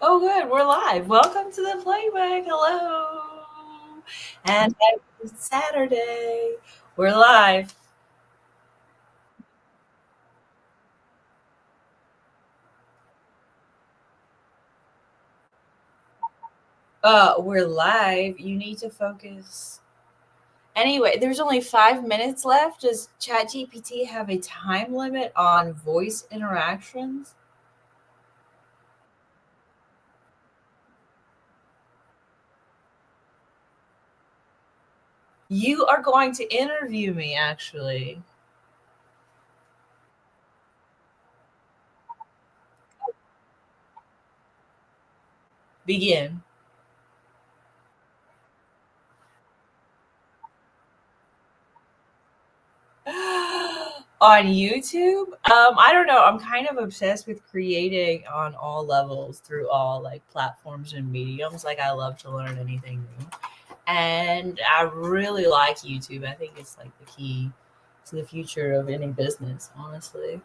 Oh, good. We're live. Welcome to the playback. Hello. And happy Saturday. We're live. We're live. You need to focus. Anyway, there's only 5 minutes left. Does ChatGPT have a time limit on voice interactions? You are going to interview me, actually. Begin. On YouTube? I don't know. I'm kind of obsessed with creating on all levels through all like platforms and mediums. Like I love to learn anything new. And I really like YouTube. I think it's like the key to the future of any business, honestly.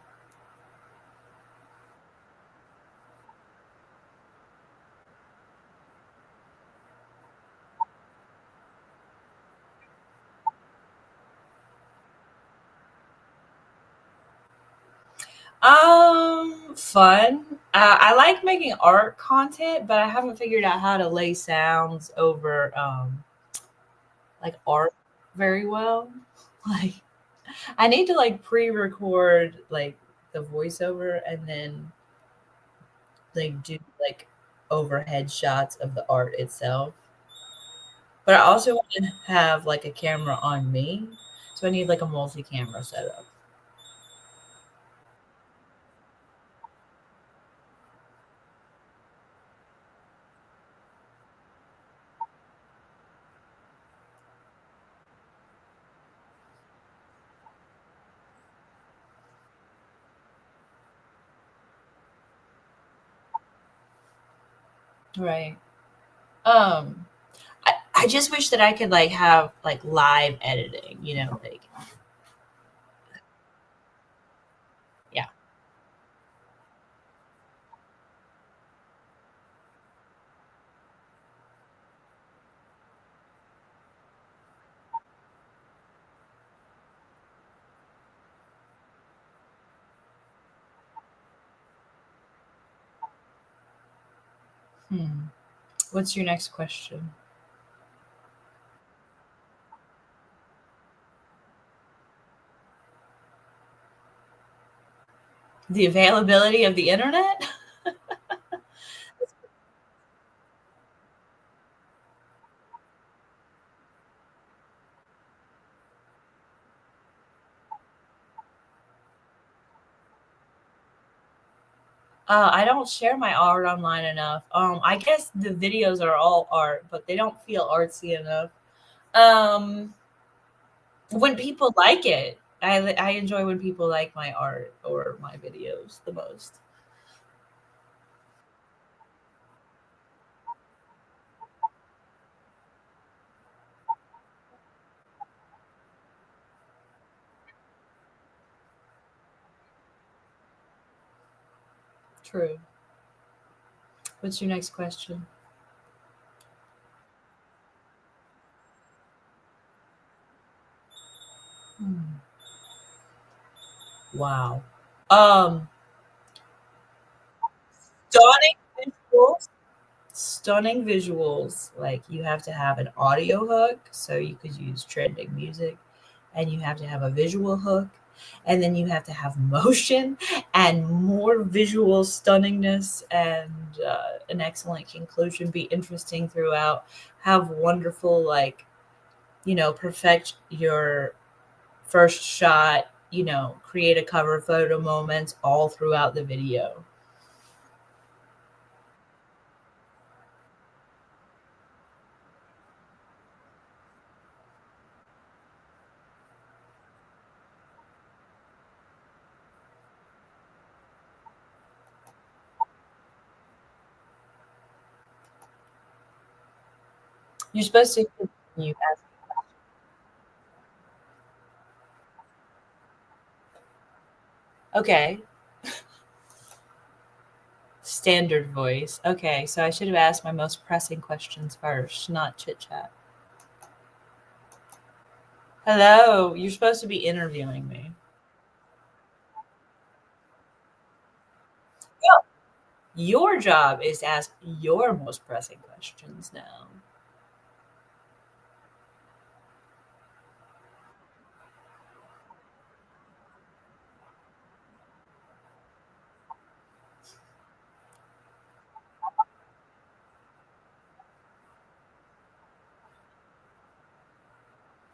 Fun. I like making art content, but I haven't figured out how to lay sounds over like art very well. Like I need to like pre-record like the voiceover and then like do like overhead shots of the art itself. But I also want to have like a camera on me. So I need like a multi-camera setup. Right. Um I just wish that I could like have like live editing, like yeah. Hmm. What's your next question? The availability of the internet? I don't share my art online enough. I guess the videos are all art, but they don't feel artsy enough. Um, when people like it, I enjoy when people like my art or my videos the most. True. What's your next question? Hmm. Wow. Um, stunning visuals. Stunning visuals. Like you have to have an audio hook, so you could use trending music, and you have to have a visual hook, and then you have to have motion and more visual stunningness and an excellent conclusion. Be interesting throughout. Have wonderful like perfect your first shot. Create a cover photo moments all throughout the video. You're supposed to continue. Okay. Standard voice. Okay, so I should have asked my most pressing questions first, not chit chat. Hello, you're supposed to be interviewing me. Yeah. Your job is to ask your most pressing questions now.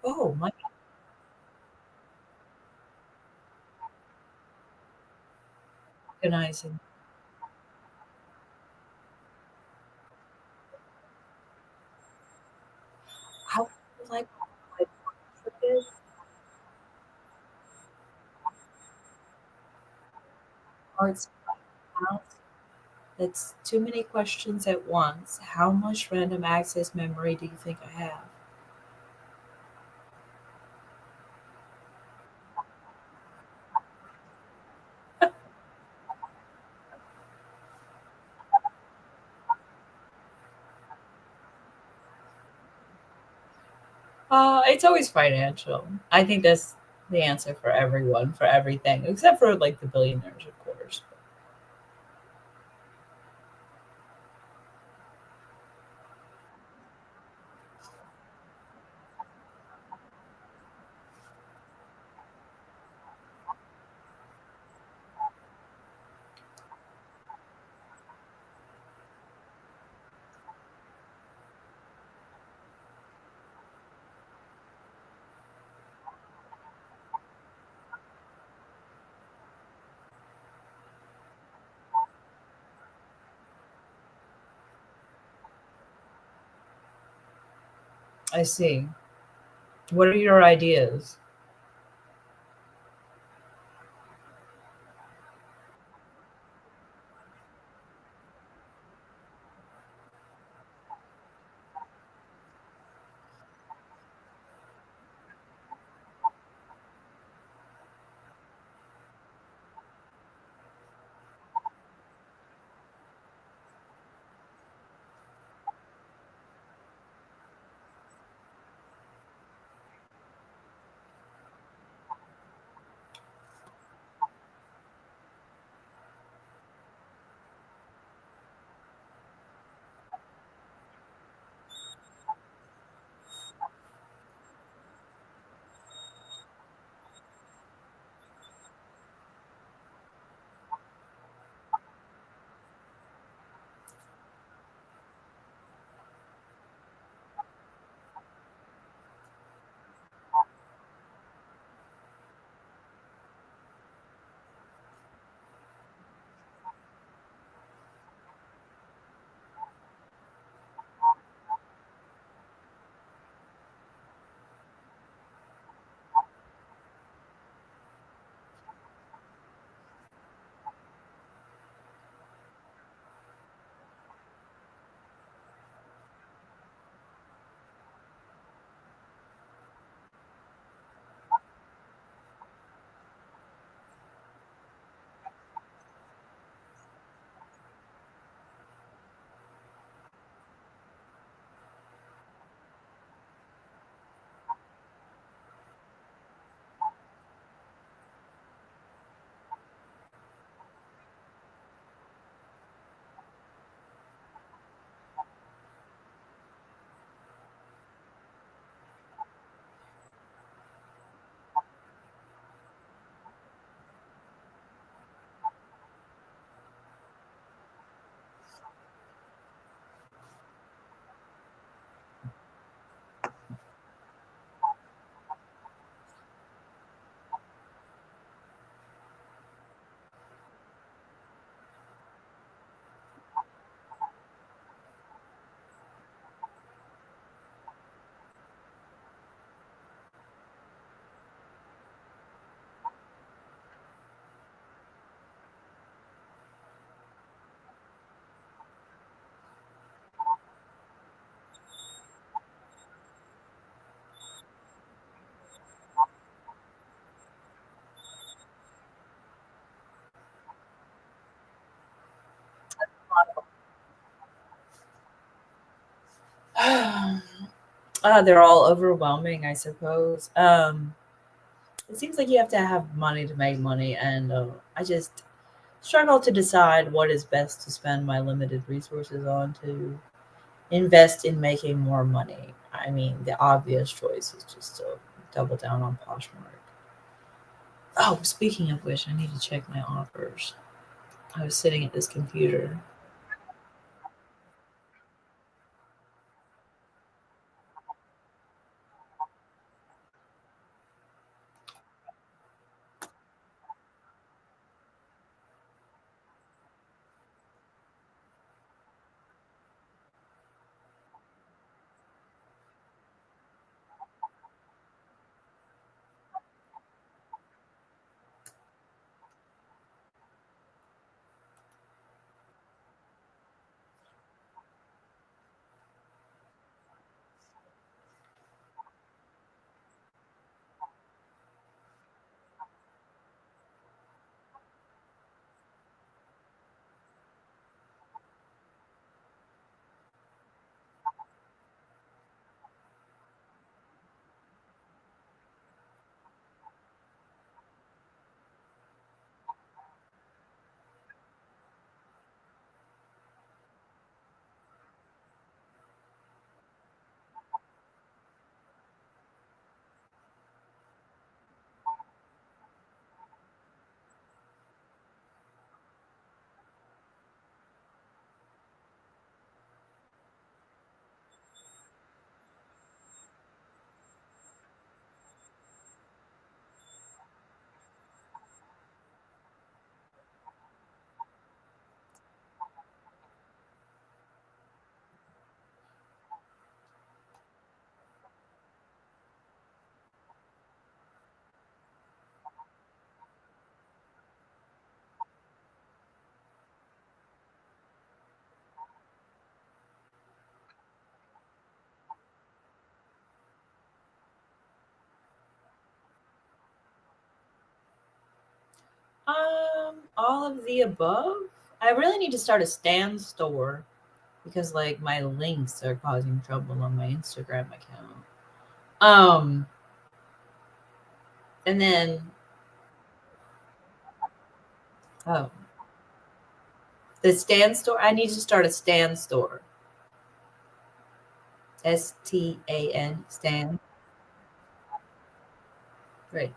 Oh, my organizing. How like arts house? That's too many questions at once. How much random access memory do you think I have? It's always financial. I think that's the answer for everyone, for everything, except for like the billionaires, of course. I see. What are your ideas? They're all overwhelming, I suppose. It seems like you have to have money to make money, and I just struggle to decide what is best to spend my limited resources on to invest in making more money. I mean, the obvious choice is just to double down on Poshmark. Oh, speaking of which, I need to check my offers. I was sitting at this computer. All of the above. I really need to start a stand store because like my links are causing trouble on my Instagram account. Um, and then oh, the stand store. I need to start a stand store. STAN stand. Right.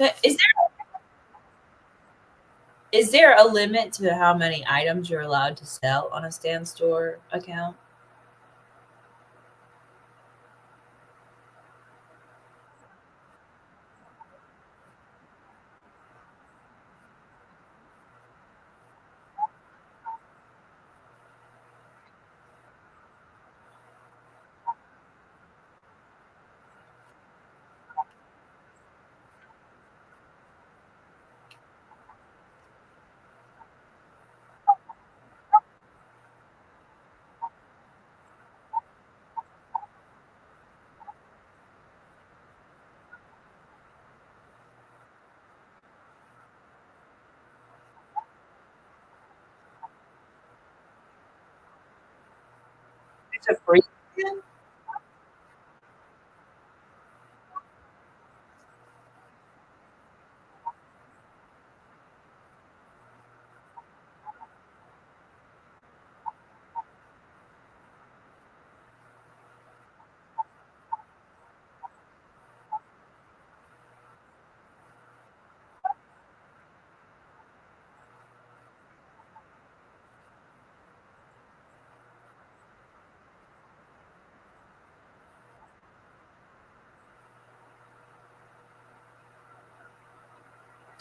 But is there a limit to how many items you're allowed to sell on a Stan Store account? It's a free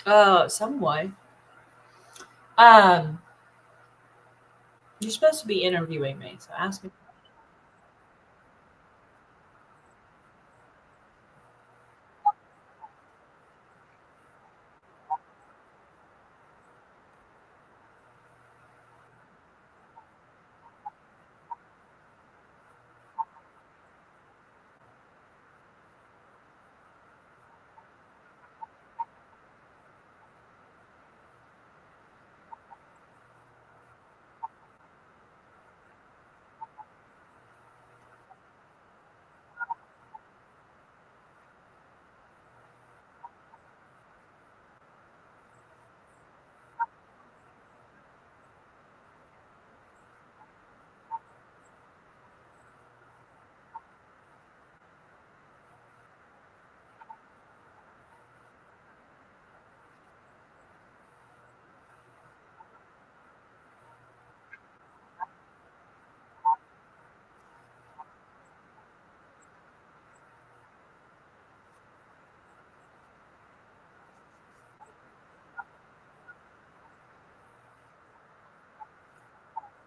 plan? Somewhat. Um, you're supposed to be interviewing me, so ask me.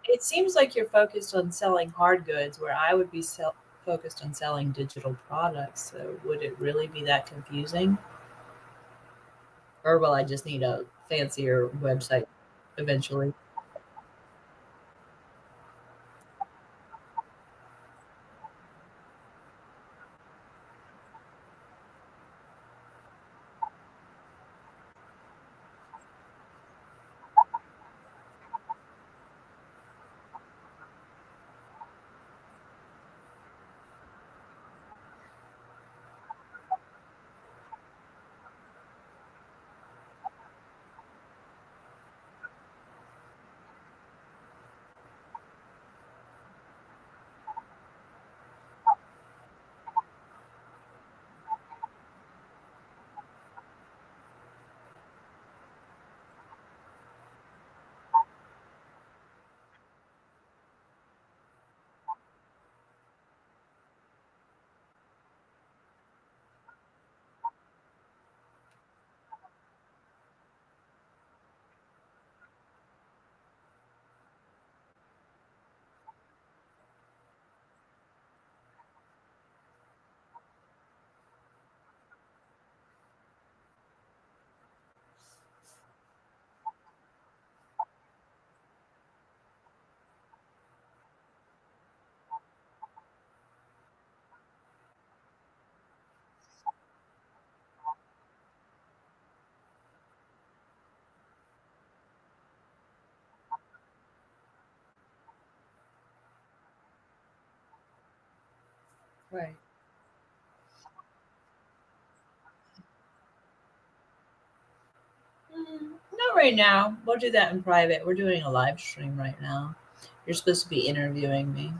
It seems like you're focused on selling hard goods, where I would be focused on selling digital products. So, would it really be that confusing? Or will I just need a fancier website eventually? Right. Not right now. We'll do that in private. We're doing a live stream right now. You're supposed to be interviewing me.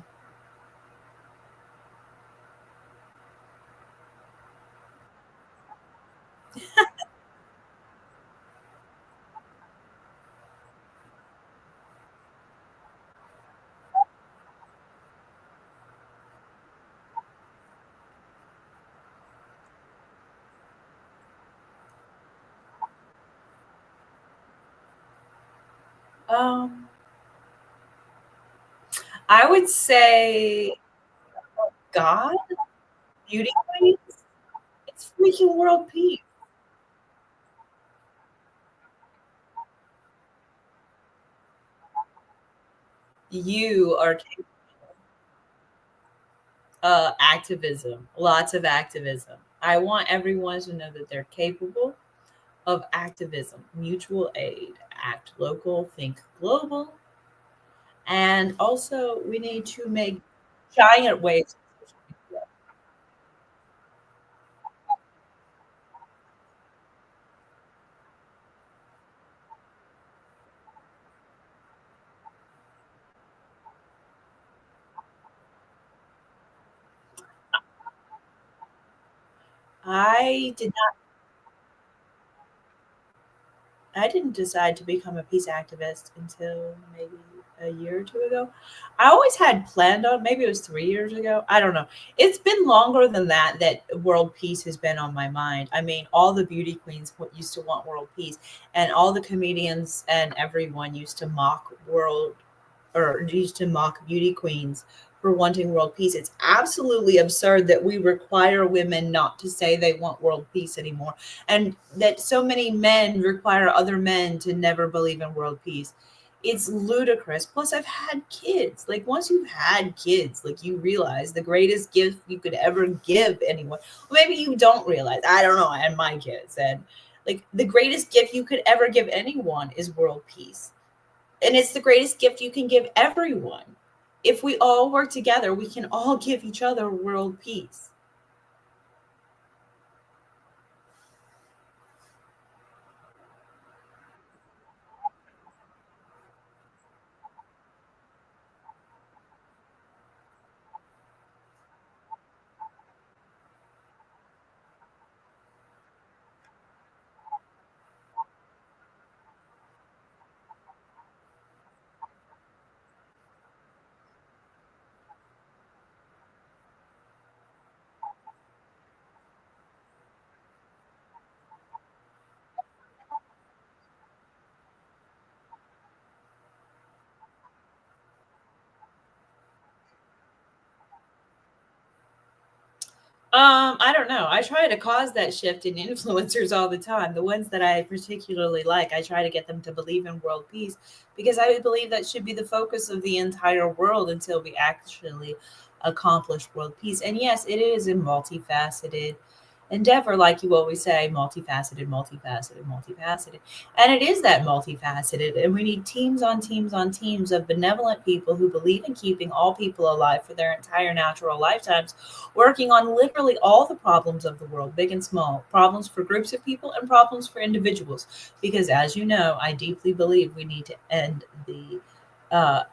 Um, I would say God, beauty queens. It's freaking world peace. You are activism, lots of activism. I want everyone to know that they're capable of activism, mutual aid, act local, think global, and also we need to make giant waves. I did I didn't decide to become a peace activist until maybe a year or two ago. I always had planned on, maybe it was 3 years ago. I don't know. It's been longer than that that world peace has been on my mind. I mean, all the beauty queens used to want world peace, and all the comedians and everyone used to mock world or used to mock beauty queens for wanting world peace. It's absolutely absurd that we require women not to say they want world peace anymore, and that so many men require other men to never believe in world peace. It's ludicrous. Plus, I've had kids. Like, once you've had kids, like, you realize the greatest gift you could ever give anyone. Well, maybe you don't realize. I don't know. I had my kids, and like, the greatest gift you could ever give anyone is world peace, and it's the greatest gift you can give everyone. If we all work together, we can all give each other world peace. I don't know. I try to cause that shift in influencers all the time. The ones that I particularly like, I try to get them to believe in world peace because I believe that should be the focus of the entire world until we actually accomplish world peace. And yes, it is a multifaceted endeavor, like you always say, multifaceted, multifaceted, multifaceted. And it is that multifaceted. And we need teams on teams on teams of benevolent people who believe in keeping all people alive for their entire natural lifetimes, working on literally all the problems of the world, big and small, problems for groups of people and problems for individuals. Because as you know, I deeply believe we need to end the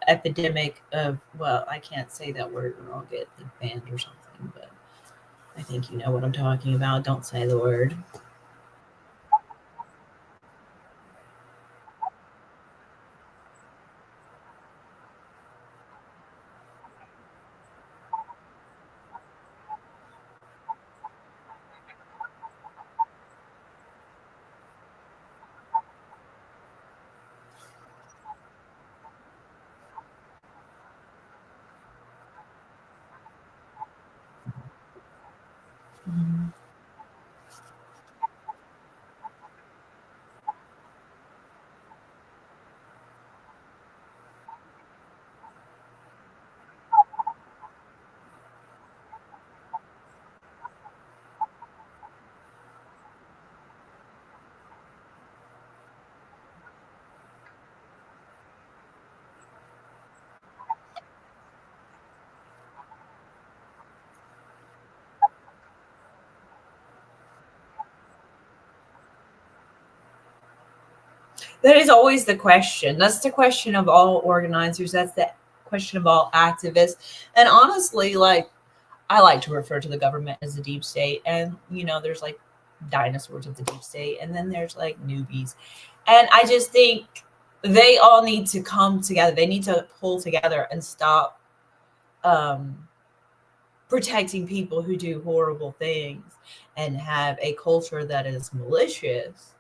epidemic of, well, I can't say that word or I'll get banned or something, but I think you know what I'm talking about. Don't say the word. Mhm. That is always the question. That's the question of all organizers. That's the question of all activists. And honestly, like, I like to refer to the government as the deep state. And, you know, there's like dinosaurs of the deep state, and then there's like newbies. And I just think they all need to come together. They need to pull together and stop um, protecting people who do horrible things and have a culture that is malicious.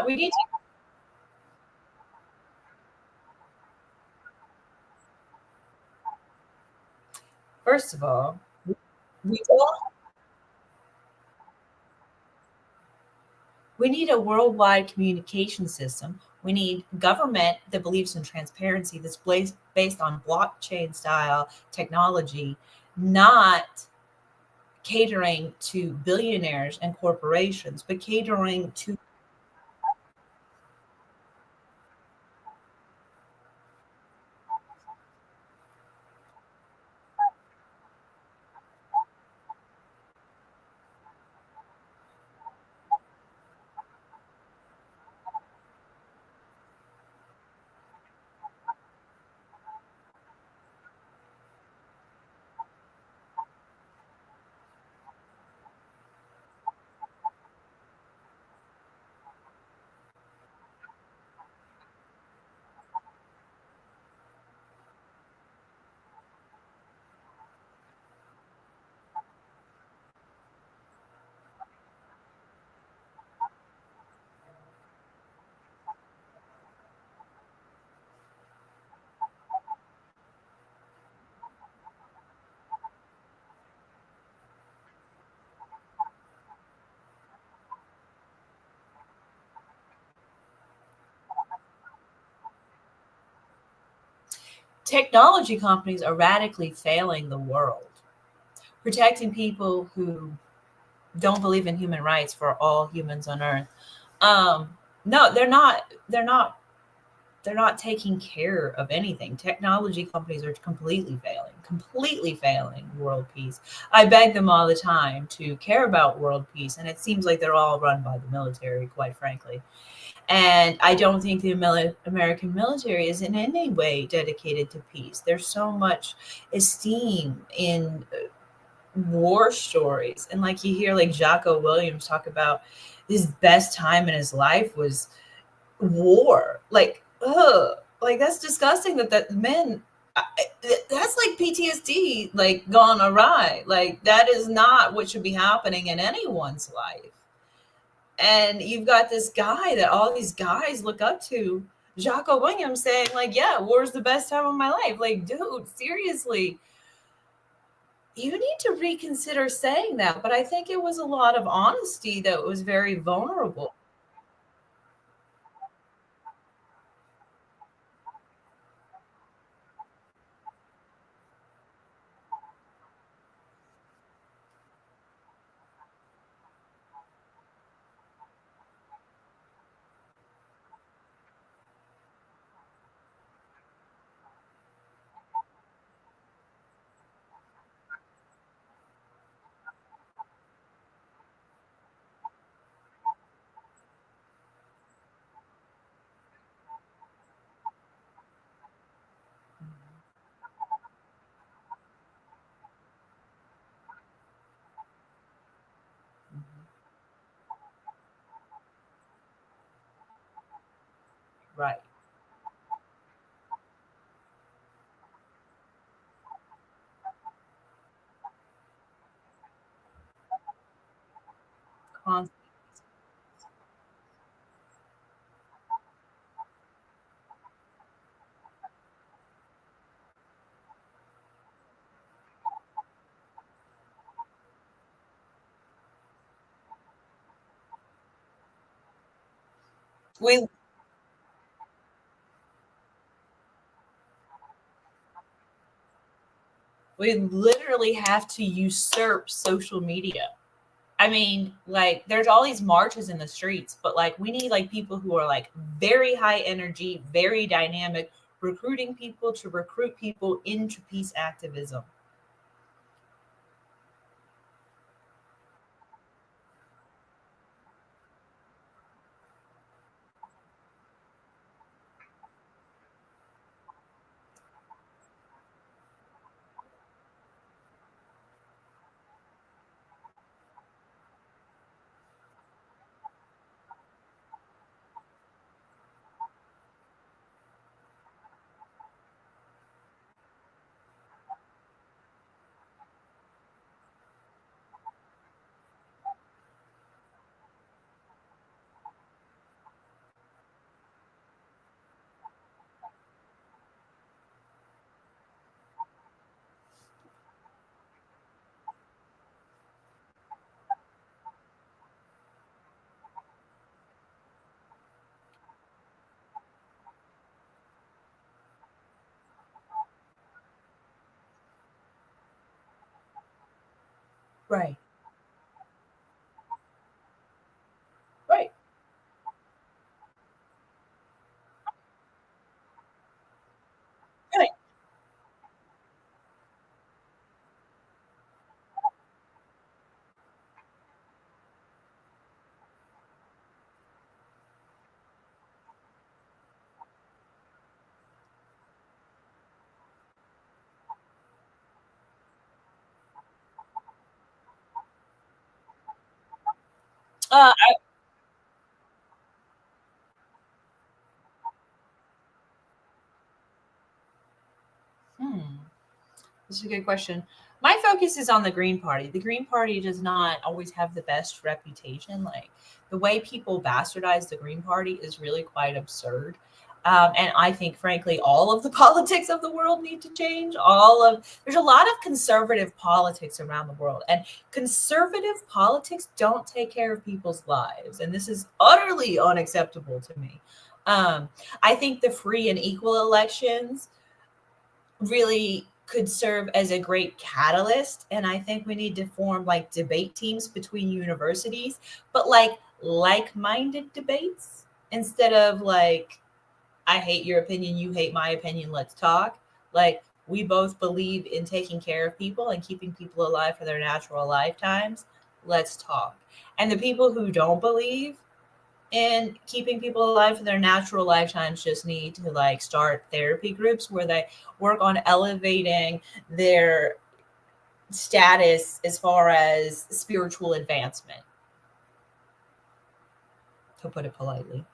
We need to, first of all, we all we need a worldwide communication system. We need government that believes in transparency that's based on blockchain style technology, not catering to billionaires and corporations, but catering to technology companies are radically failing the world, protecting people who don't believe in human rights for all humans on earth. No, they're not. They're not taking care of anything. Technology companies are completely failing world peace. I beg them all the time to care about world peace, and it seems like they're all run by the military, quite frankly. And I don't think the American military is in any way dedicated to peace. There's so much esteem in war stories. And like you hear like Jocko Williams talk about his best time in his life was war. Like, ugh, like that's disgusting that men that's like PTSD like gone awry. Like that is not what should be happening in anyone's life. And you've got this guy that all these guys look up to, Jocko Williams, saying like, "Yeah, war's the best time of my life." Like, dude, seriously, you need to reconsider saying that. But I think it was a lot of honesty that was very vulnerable. Right. Con- We we literally have to usurp social media. I mean, like there's all these marches in the streets, but like we need like people who are like very high energy, very dynamic, recruiting people to recruit people into peace activism. Right. Right. Right. I hmm. This is a good question. My focus is on the Green Party. The Green Party does not always have the best reputation. Like the way people bastardize the Green Party is really quite absurd. And I think, frankly, all of the politics of the world need to change. There's a lot of conservative politics around the world, and conservative politics don't take care of people's lives, and this is utterly unacceptable to me. Um, I think the free and equal elections really could serve as a great catalyst. And I think we need to form like debate teams between universities, but like minded debates instead of like, I hate your opinion, you hate my opinion, let's talk. Like, we both believe in taking care of people and keeping people alive for their natural lifetimes. Let's talk. And the people who don't believe and keeping people alive for their natural lifetimes just need to like start therapy groups where they work on elevating their status as far as spiritual advancement, to put it politely.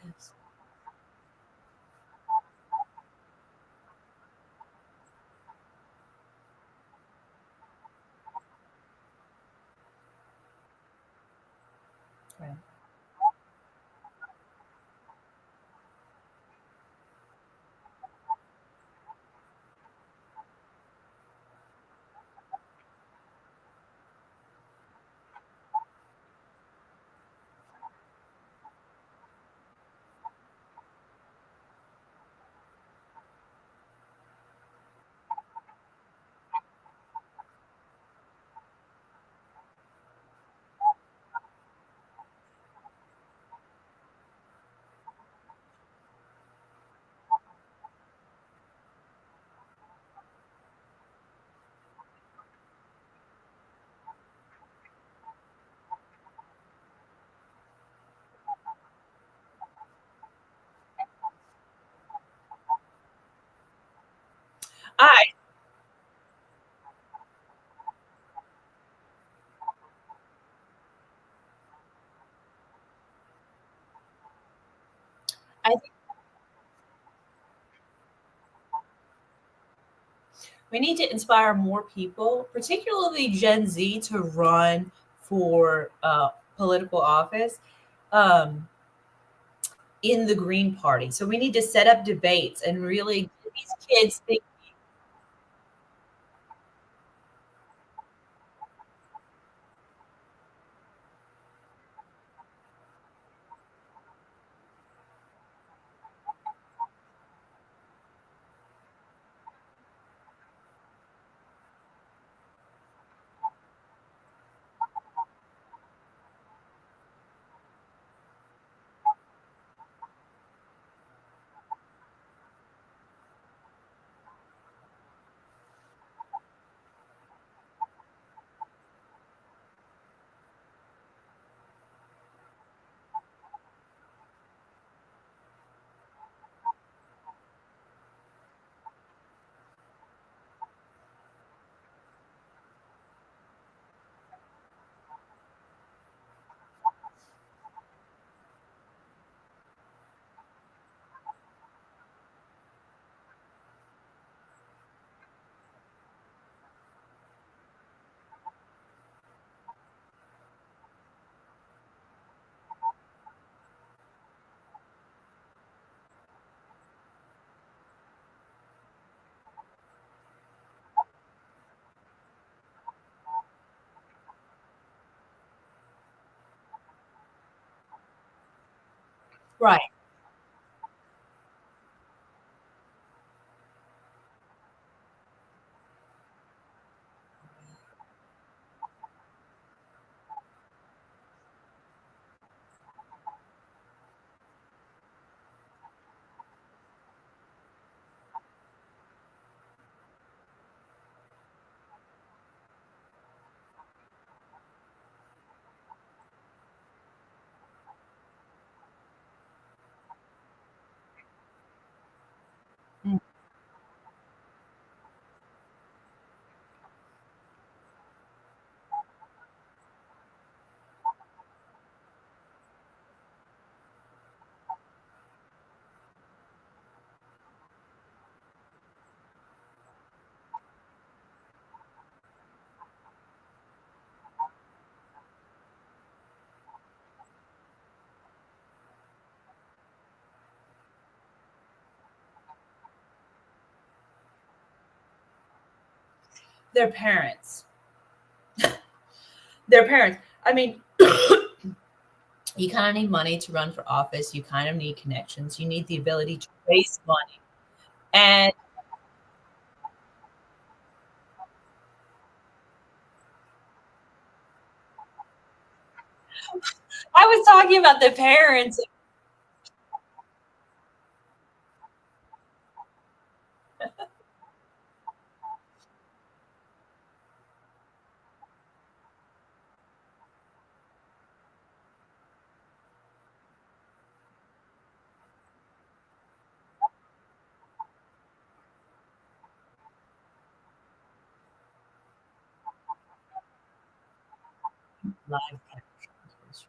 Yes. Right. I I think we need to inspire more people, particularly Gen Z, to run for political office. Um, in the Green Party. So we need to set up debates and really get these kids think. Right. Mm. Their parents. Their parents. I mean, you kind of need money to run for office. You kind of need connections. You need the ability to raise money. And I was talking about the parents. Live captions.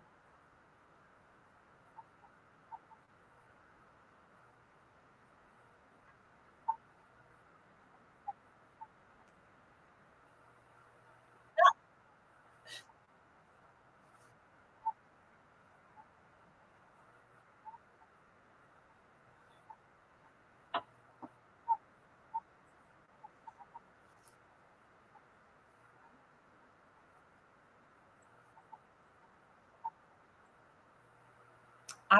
I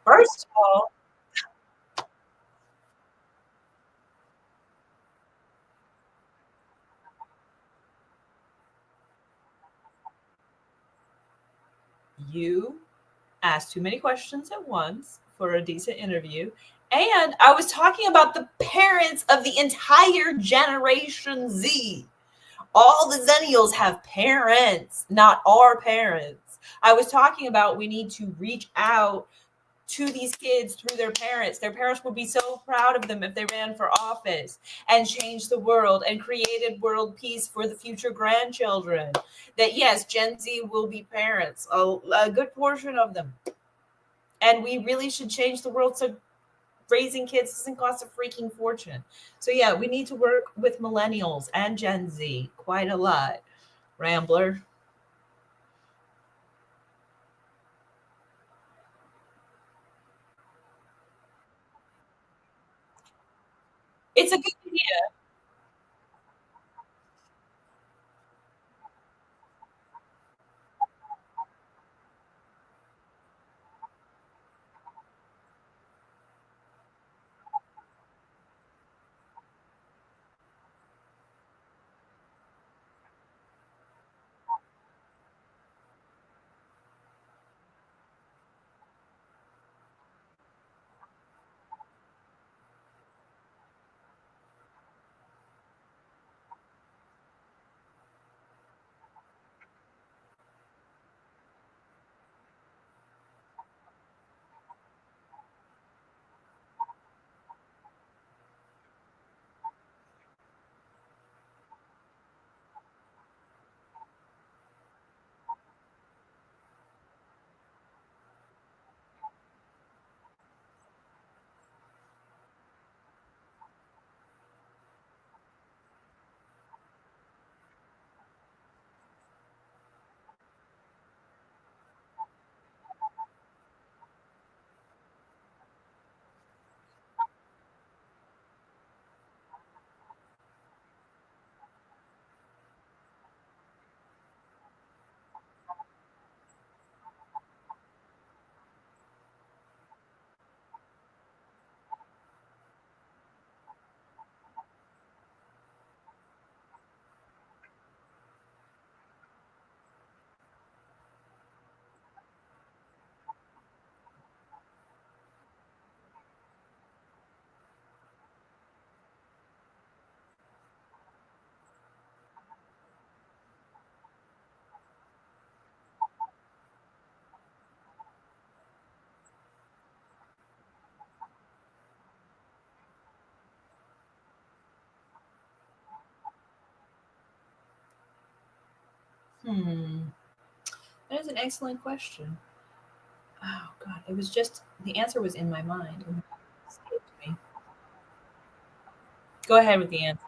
first of all, you asked too many questions at once for a decent interview. And I was talking about the parents of the entire Generation Z. All the Zennials have parents, not our parents. I was talking about we need to reach out to these kids through their parents. Their parents would be so proud of them if they ran for office and changed the world and created world peace for the future grandchildren. That yes, Gen Z will be parents, a good portion of them. And we really should change the world so raising kids doesn't cost a freaking fortune. So yeah, we need to work with millennials and Gen Z quite a lot. Rambler. It's a good idea. Hmm. That is an excellent question. Oh God, it was just the answer was in my mind and it escaped me. Go ahead with the answer.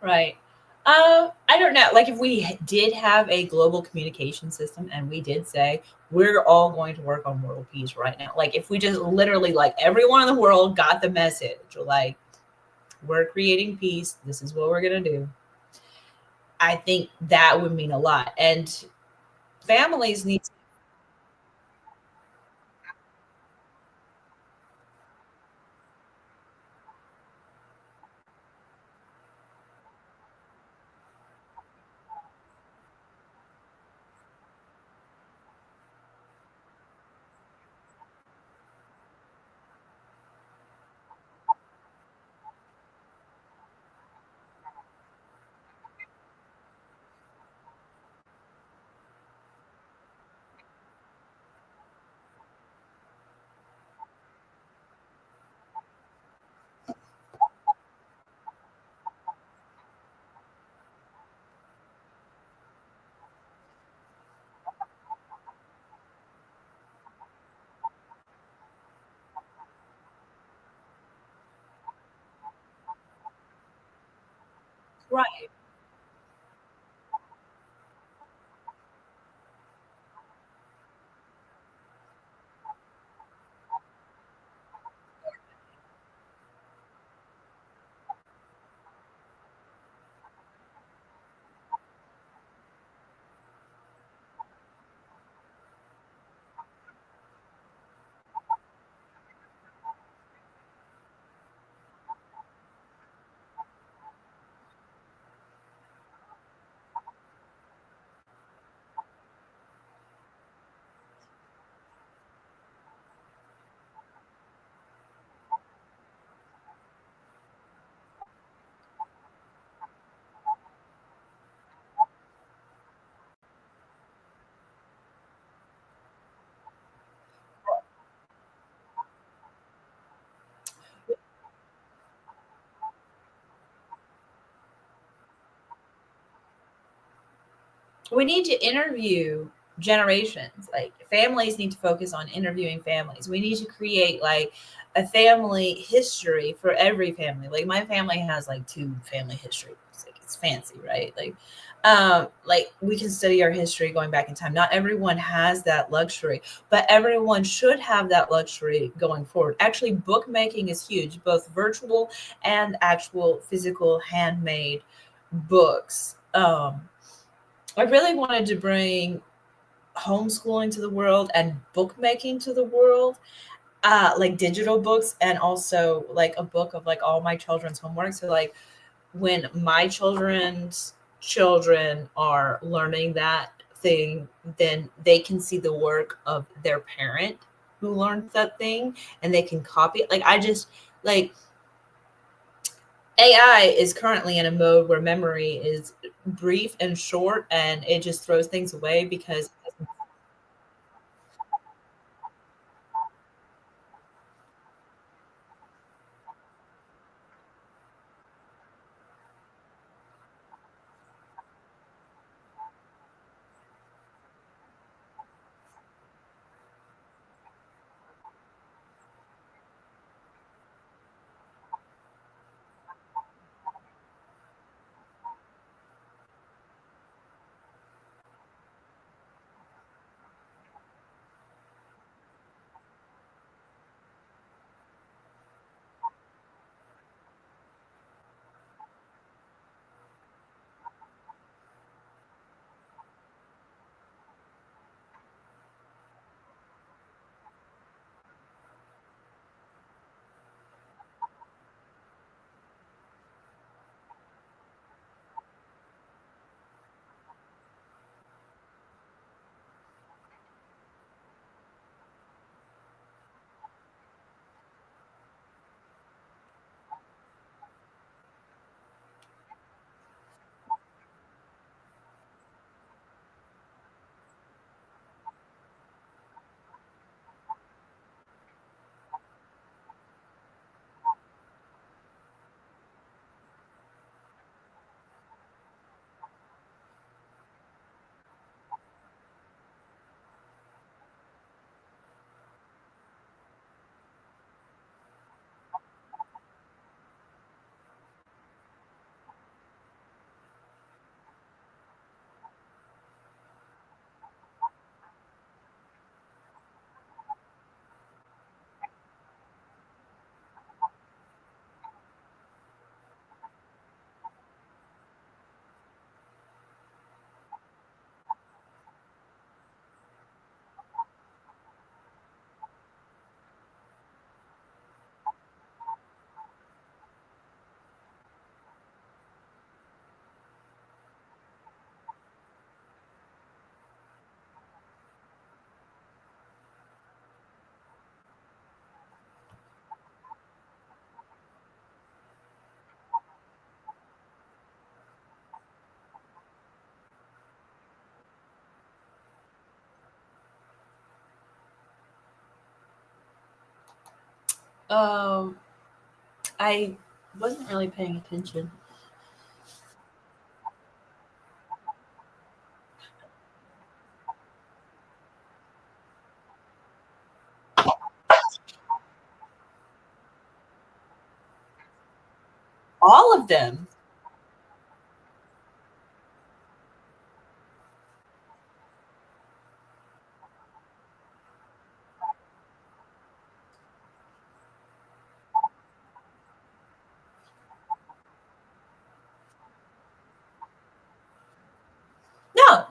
Right. I don't know. Like, if we did have a global communication system and we did say we're all going to work on world peace right now, like if we just literally, like, everyone in the world got the message, like, we're creating peace, this is what we're gonna do. I think that would mean a lot. And families need. Right. We need to interview generations. Like families need to focus on interviewing families. We need to create like a family history for every family. Like my family has like two family histories. Like it's fancy, right? Like we can study our history going back in time. Not everyone has that luxury, but everyone should have that luxury going forward. Actually, bookmaking is huge, both virtual and actual physical handmade books. I really wanted to bring homeschooling to the world and bookmaking to the world, like digital books, and also like a book of like all my children's homework. So like when my children's children are learning that thing, then they can see the work of their parent who learned that thing and they can copy it. Like I just like AI is currently in a mode where memory is brief and short and it just throws things away because um I wasn't really paying attention. All of them.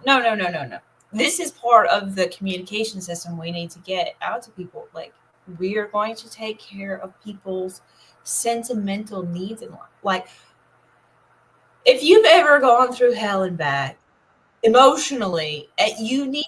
No, no, no, no, no. This is part of the communication system we need to get out to people. Like, we are going to take care of people's sentimental needs in life. Like, if you've ever gone through hell and back emotionally, you need.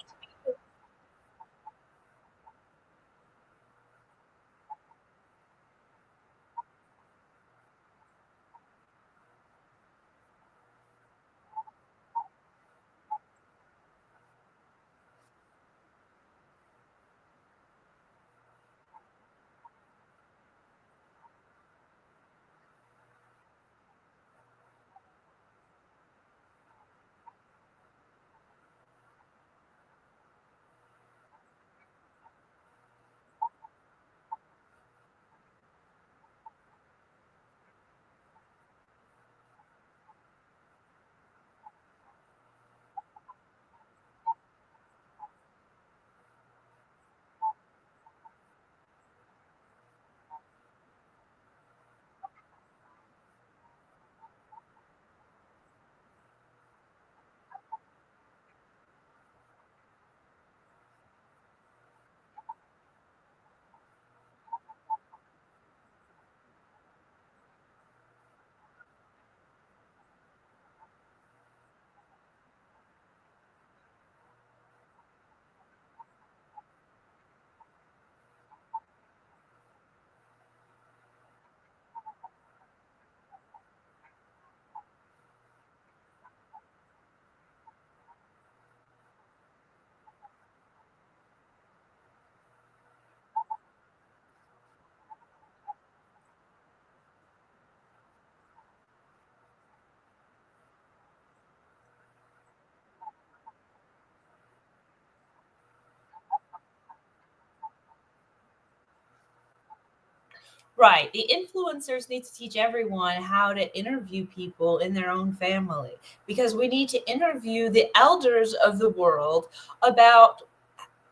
Right. The influencers need to teach everyone how to interview people in their own family, because we need to interview the elders of the world about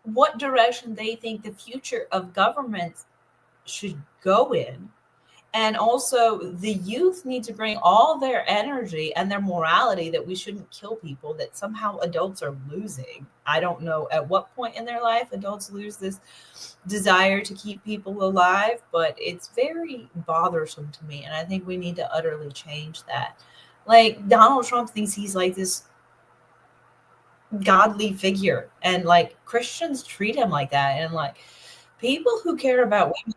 what direction they think the future of government should go in. And also, the youth need to bring all their energy and their morality that we shouldn't kill people, that somehow adults are losing. I don't know at what point in their life adults lose this desire to keep people alive, but it's very bothersome to me. And I think we need to utterly change that. Like, Donald Trump thinks he's like this godly figure, and like Christians treat him like that. And like, people who care about women.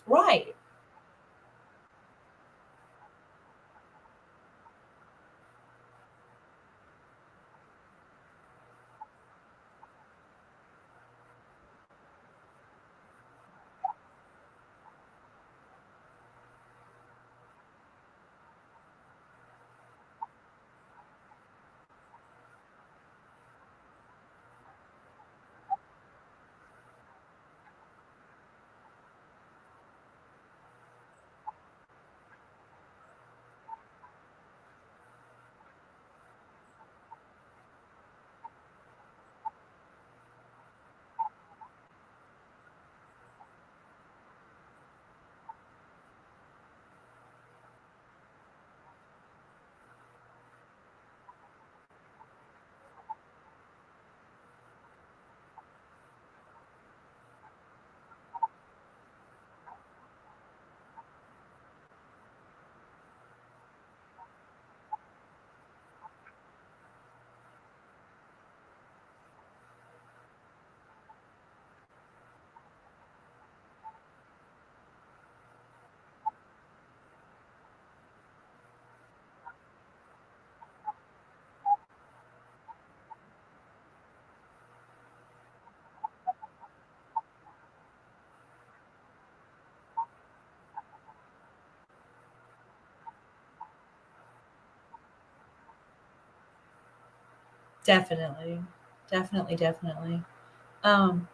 Right. Definitely. Definitely, definitely. Um,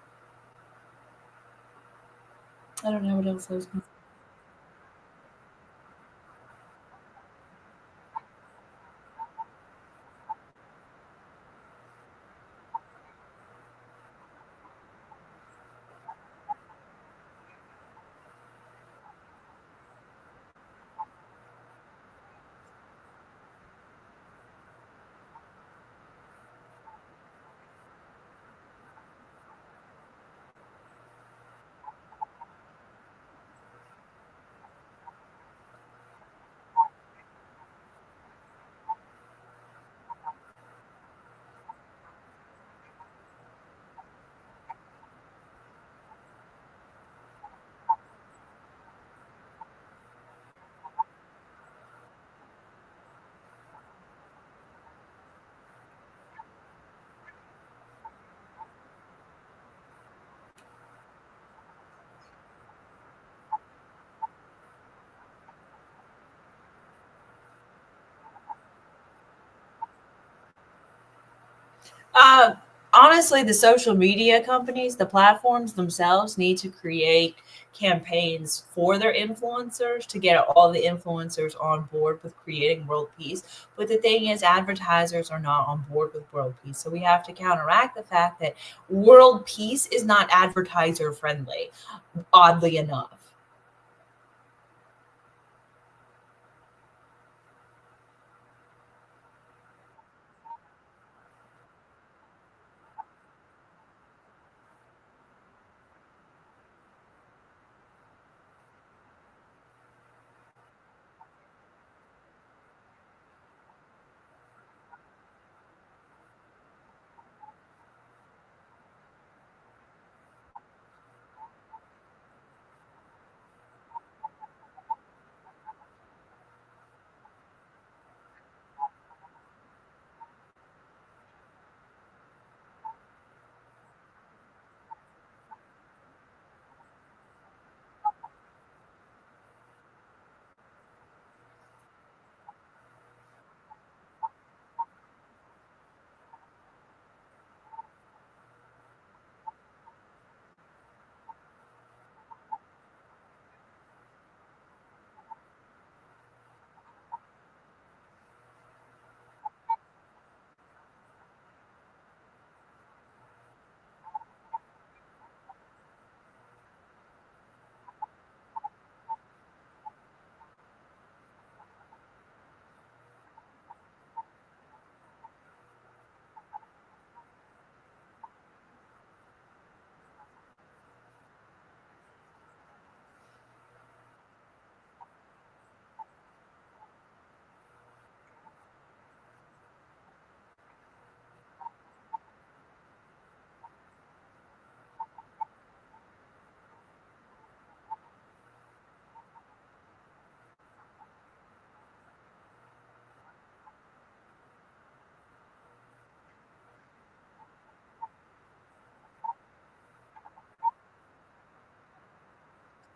I don't know what else I was gonna. Uh, Honestly, the social media companies, the platforms themselves need to create campaigns for their influencers to get all the influencers on board with creating world peace. But the thing is, advertisers are not on board with world peace. So we have to counteract the fact that world peace is not advertiser friendly, oddly enough.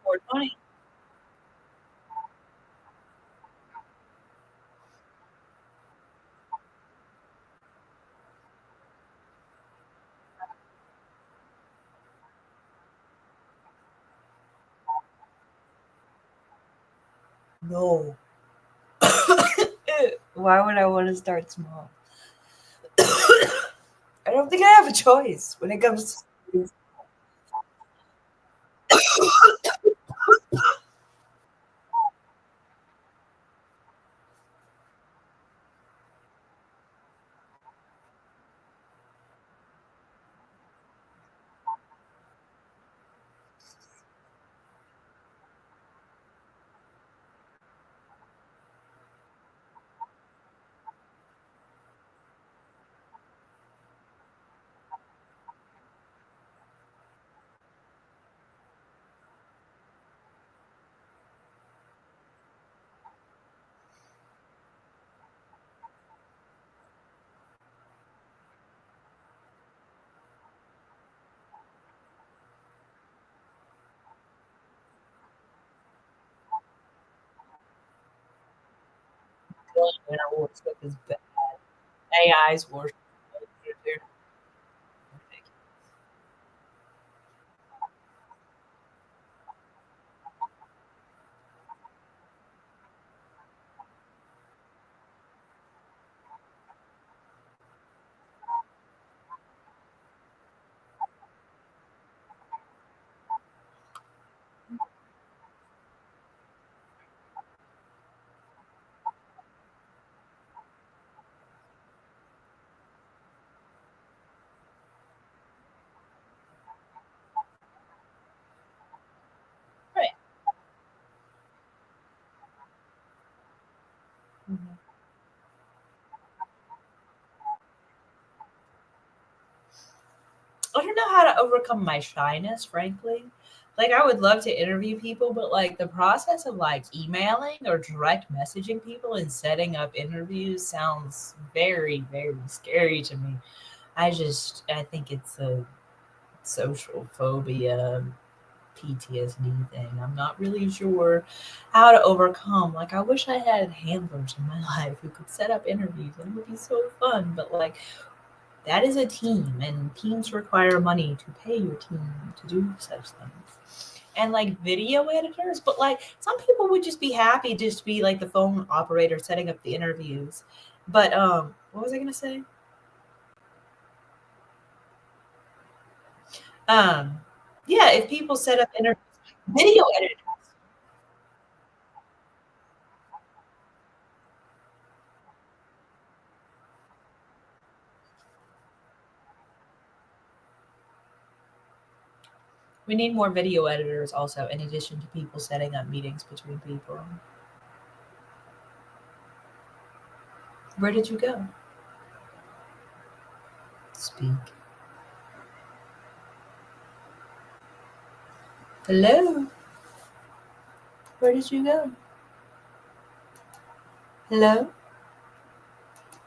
More money. No. Why would I want to start small? I don't think I have a choice when it comes to. Worship is bad. AI's worship. I don't know how to overcome my shyness, frankly. Like I would love to interview people, but like the process of like emailing or direct messaging people and setting up interviews sounds very, very scary to me. I think it's a social phobia, PTSD thing. I'm not really sure how to overcome. Like I wish I had handlers in my life who could set up interviews and it would be so fun, but like that is a team and teams require money to pay your team to do such things. And like video editors, but like some people would just be happy just to be like the phone operator setting up the interviews. But what was I gonna say? Um yeah, if people set up video editors, we need more video editors also in addition to people setting up meetings between people. Where did you go? Speak. Hello? Where did you go? Hello?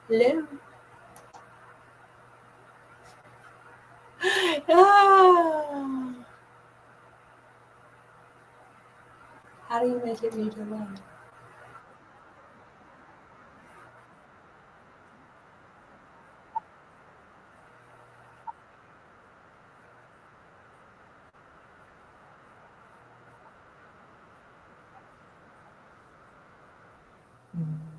Hello? Ah, how do you make it read aloud? Mm.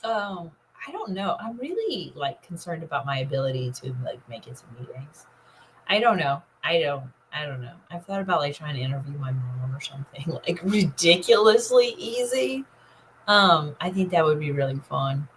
Um, I don't know. I'm really like concerned about my ability to like make it to meetings. I don't know. I don't know. I've thought about like trying to interview my mom or something like ridiculously easy. I think that would be really fun.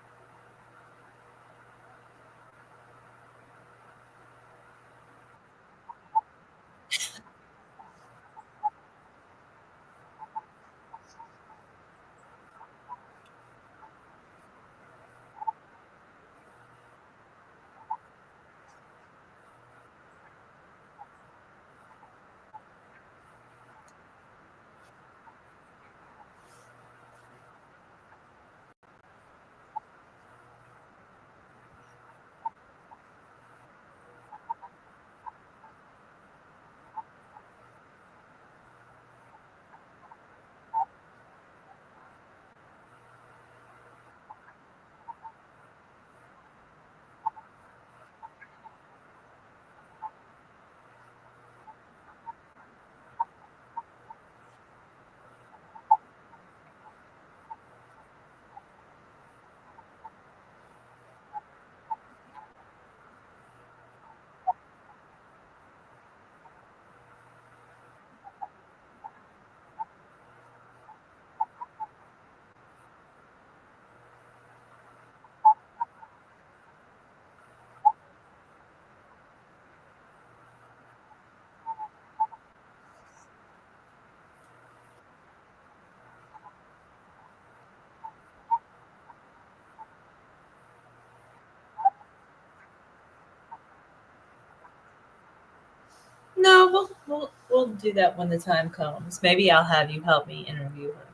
we'll do that when the time comes. Maybe I'll have you help me interview her.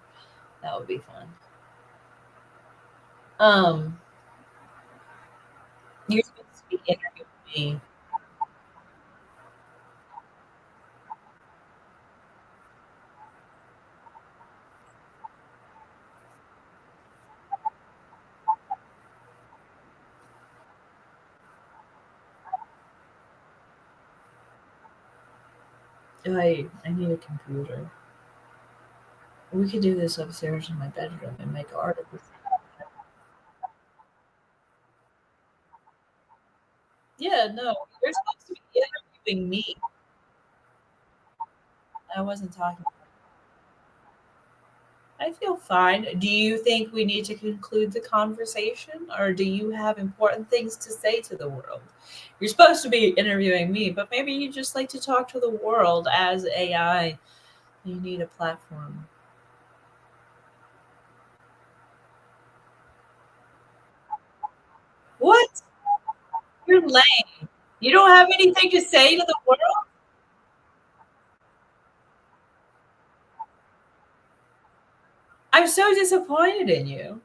That would be fun. Um, you're supposed to be interviewing me. I need a computer. We could do this upstairs in my bedroom and make art of this. Yeah, no, you're supposed to be interviewing me. I wasn't talking. I feel fine. Do you think we need to conclude the conversation, or do you have important things to say to the world? You're supposed to be interviewing me, but maybe you just like to talk to the world as AI. You need a platform. What? You're lame. You don't have anything to say to the world? I'm so disappointed in you.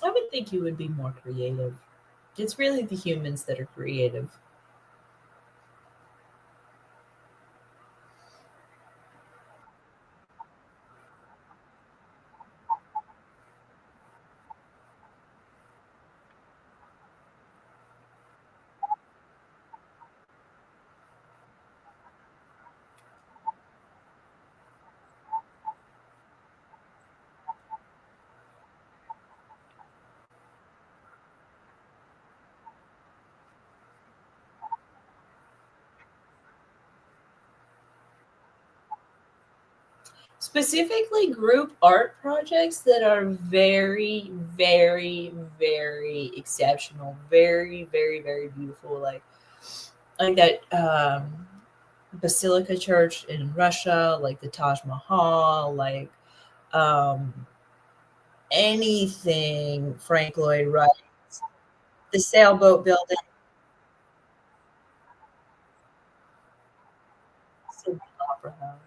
I would think you would be more creative. It's really the humans that are creative. Specifically, group art projects that are very, very, very exceptional, very, very, very beautiful. Like that Basilica Church in Russia, like the Taj Mahal, like um, anything Frank Lloyd Wright, the sailboat building, Sydney Opera House.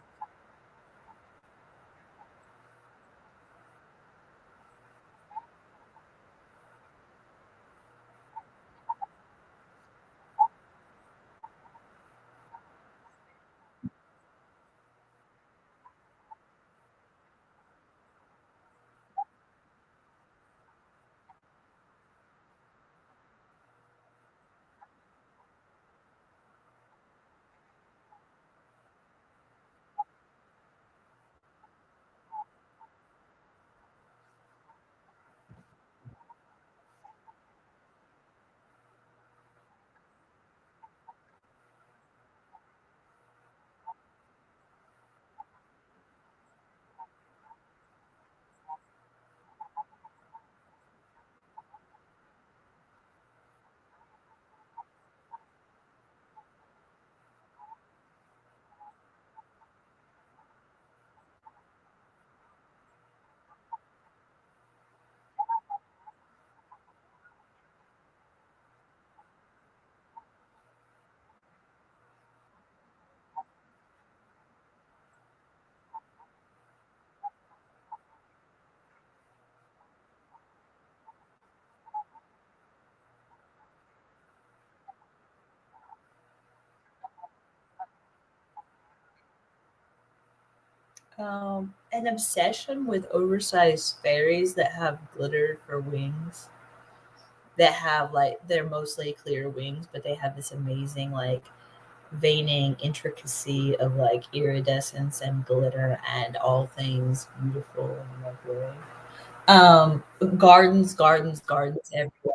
An obsession with oversized fairies that have glitter for wings, that have like they're mostly clear wings, but they have this amazing like veining intricacy of like iridescence and glitter and all things beautiful and lovely. Gardens, gardens, gardens everywhere.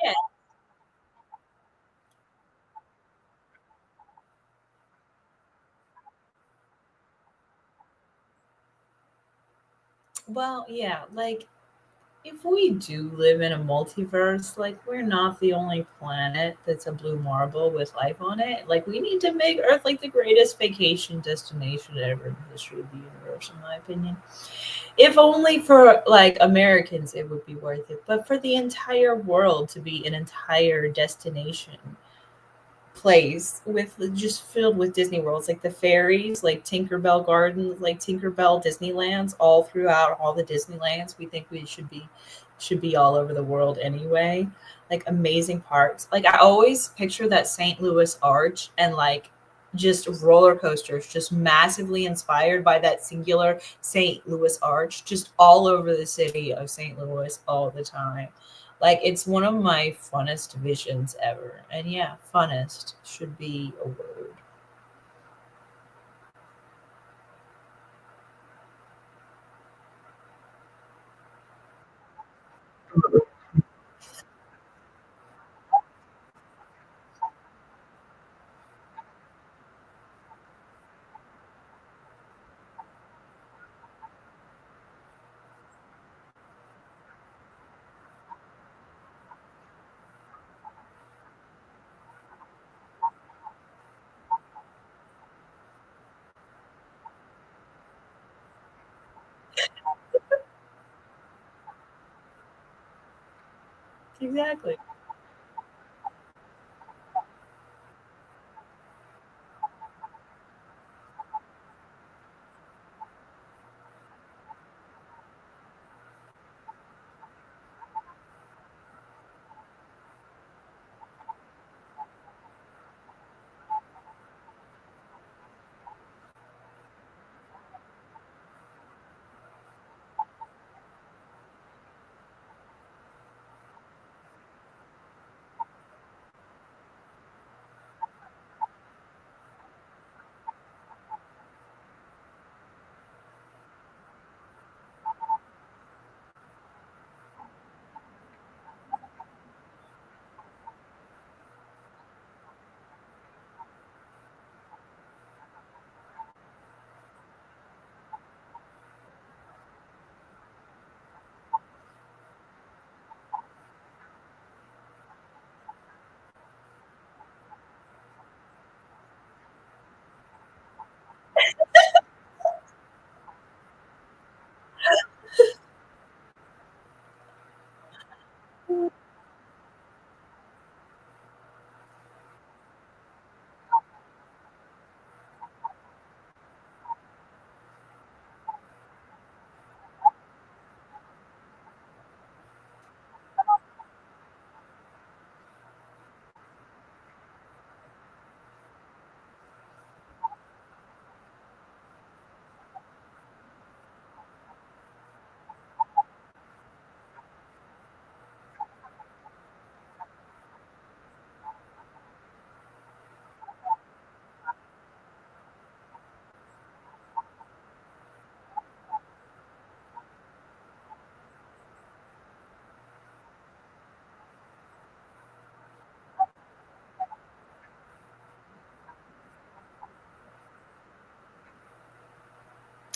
Yeah. Well, yeah, like if we do live in a multiverse, like we're not the only planet that's a blue marble with life on it. Like we need to make Earth like the greatest vacation destination ever in the history of the universe, in my opinion. If only for like Americans, it would be worth it. But for the entire world to be an entire destination place with just filled with Disney worlds, like the fairies, like Tinkerbell Gardens, like Tinkerbell Disneylands, all throughout all the Disneylands. We think we should be all over the world anyway. Like amazing parks. Like I always picture that St. Louis Arch and like just roller coasters, just massively inspired by that singular St. Louis Arch, just all over the city of St. Louis all the time. Like it's one of my funnest visions ever. And yeah, funnest should be a word. Exactly.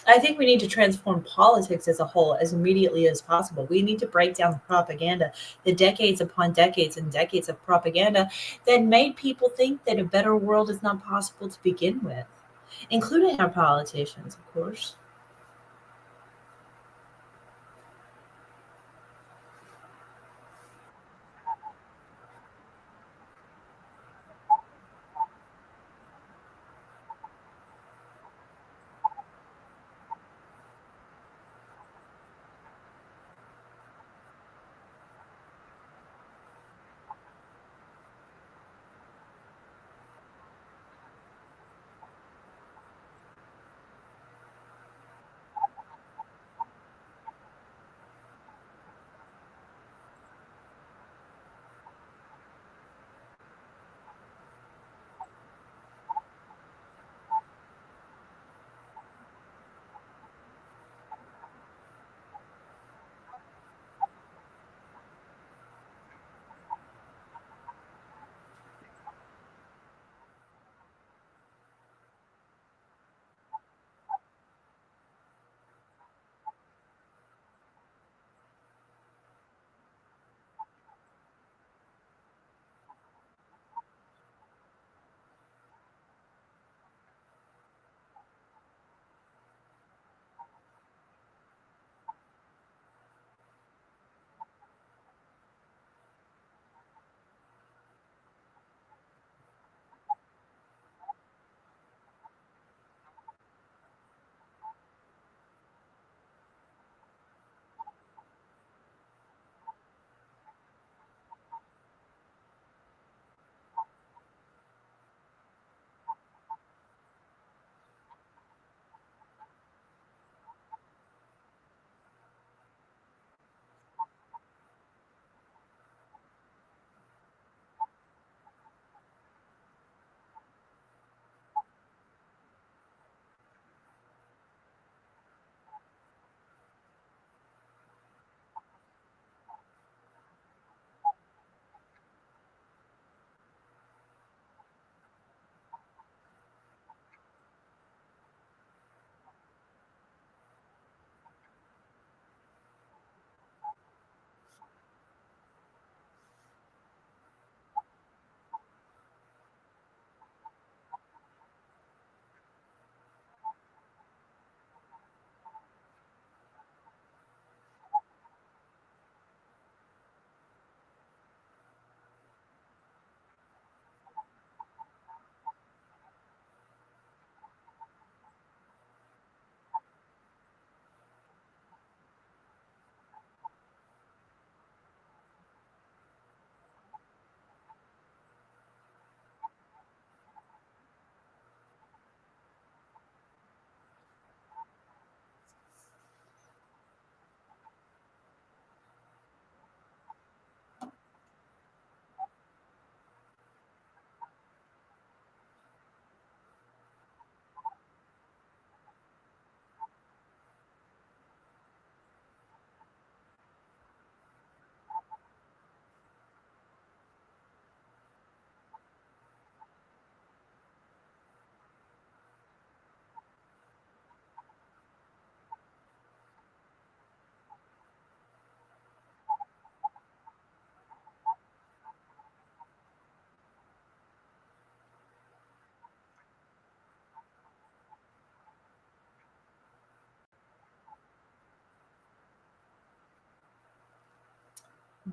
I think we need to transform politics as a whole as immediately as possible. We need to break down the propaganda, the decades upon decades and decades of propaganda that made people think that a better world is not possible to begin with, including our politicians, of course.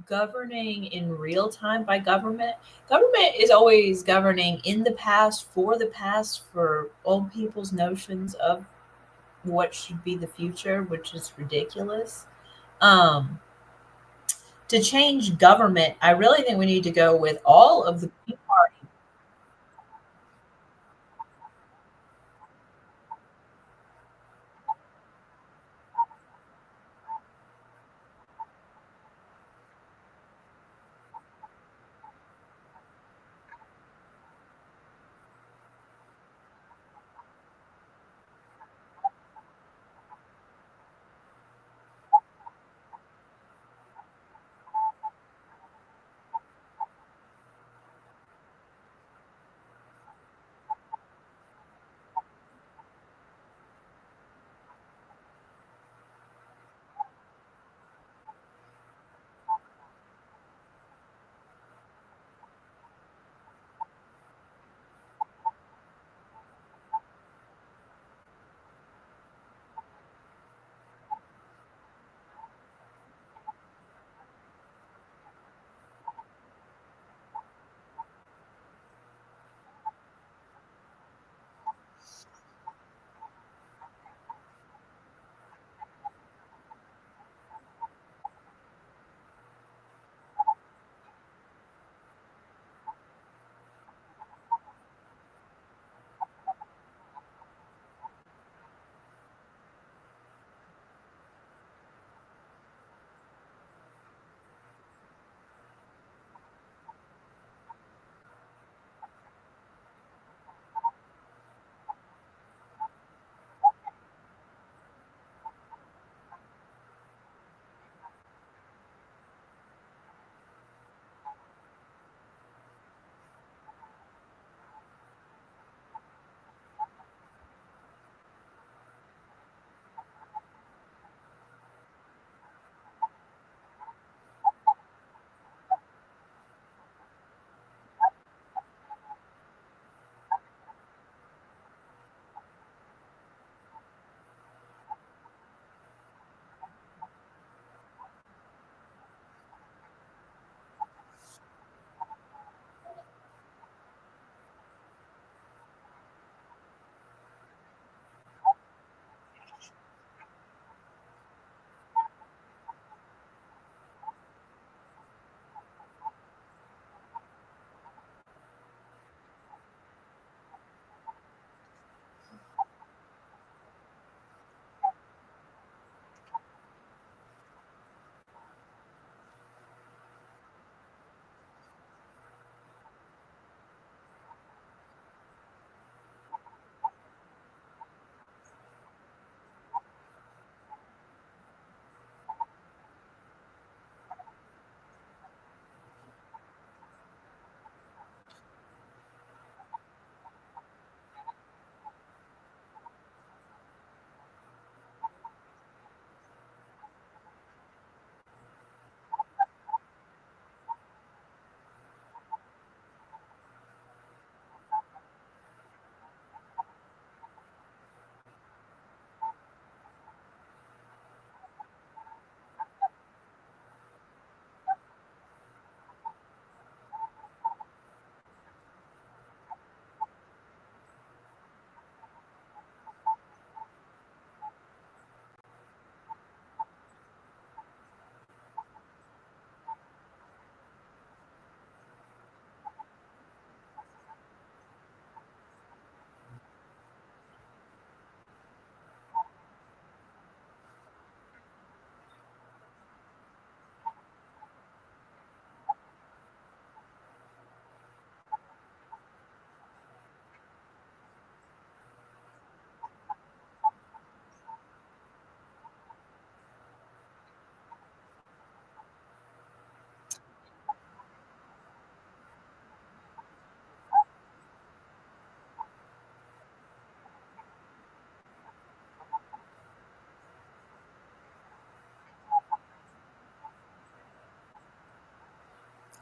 Governing in real time by government is always governing in the past for old people's notions of what should be the future, which is ridiculous. um to change government, I really think we need to go with all of the people.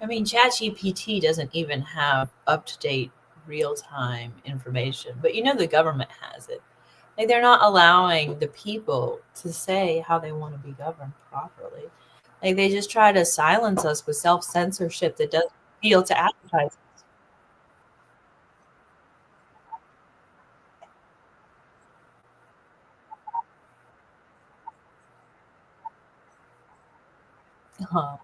I mean, ChatGPT doesn't even have up to date real time information, but you know the government has it. Like they're not allowing the people to say how they want to be governed properly. Like they just try to silence us with self censorship that doesn't appeal to advertisers. Uh-huh.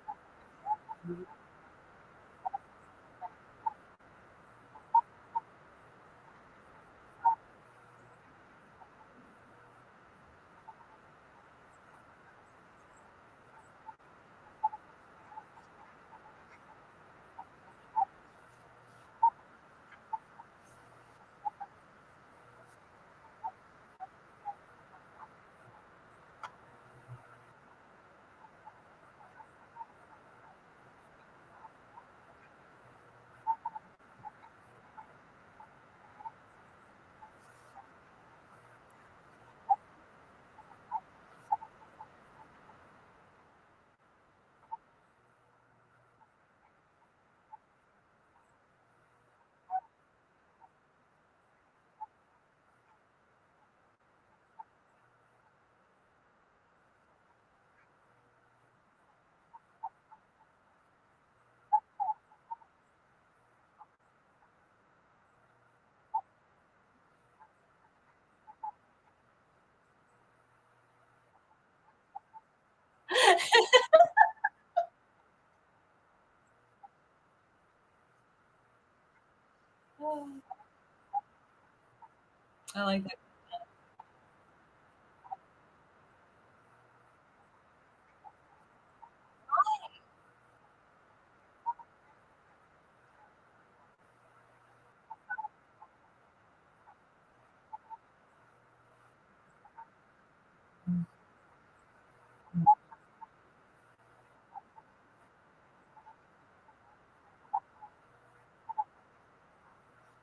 I like that.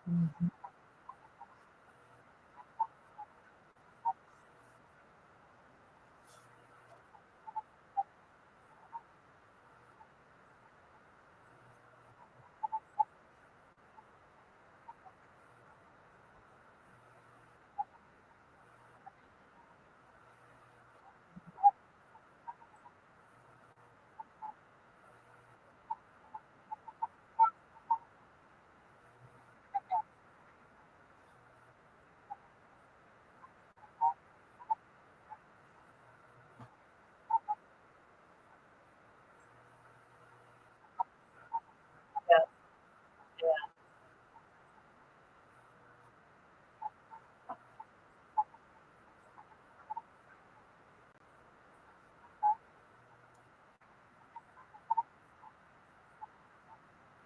Mhm. Yeah, yeah,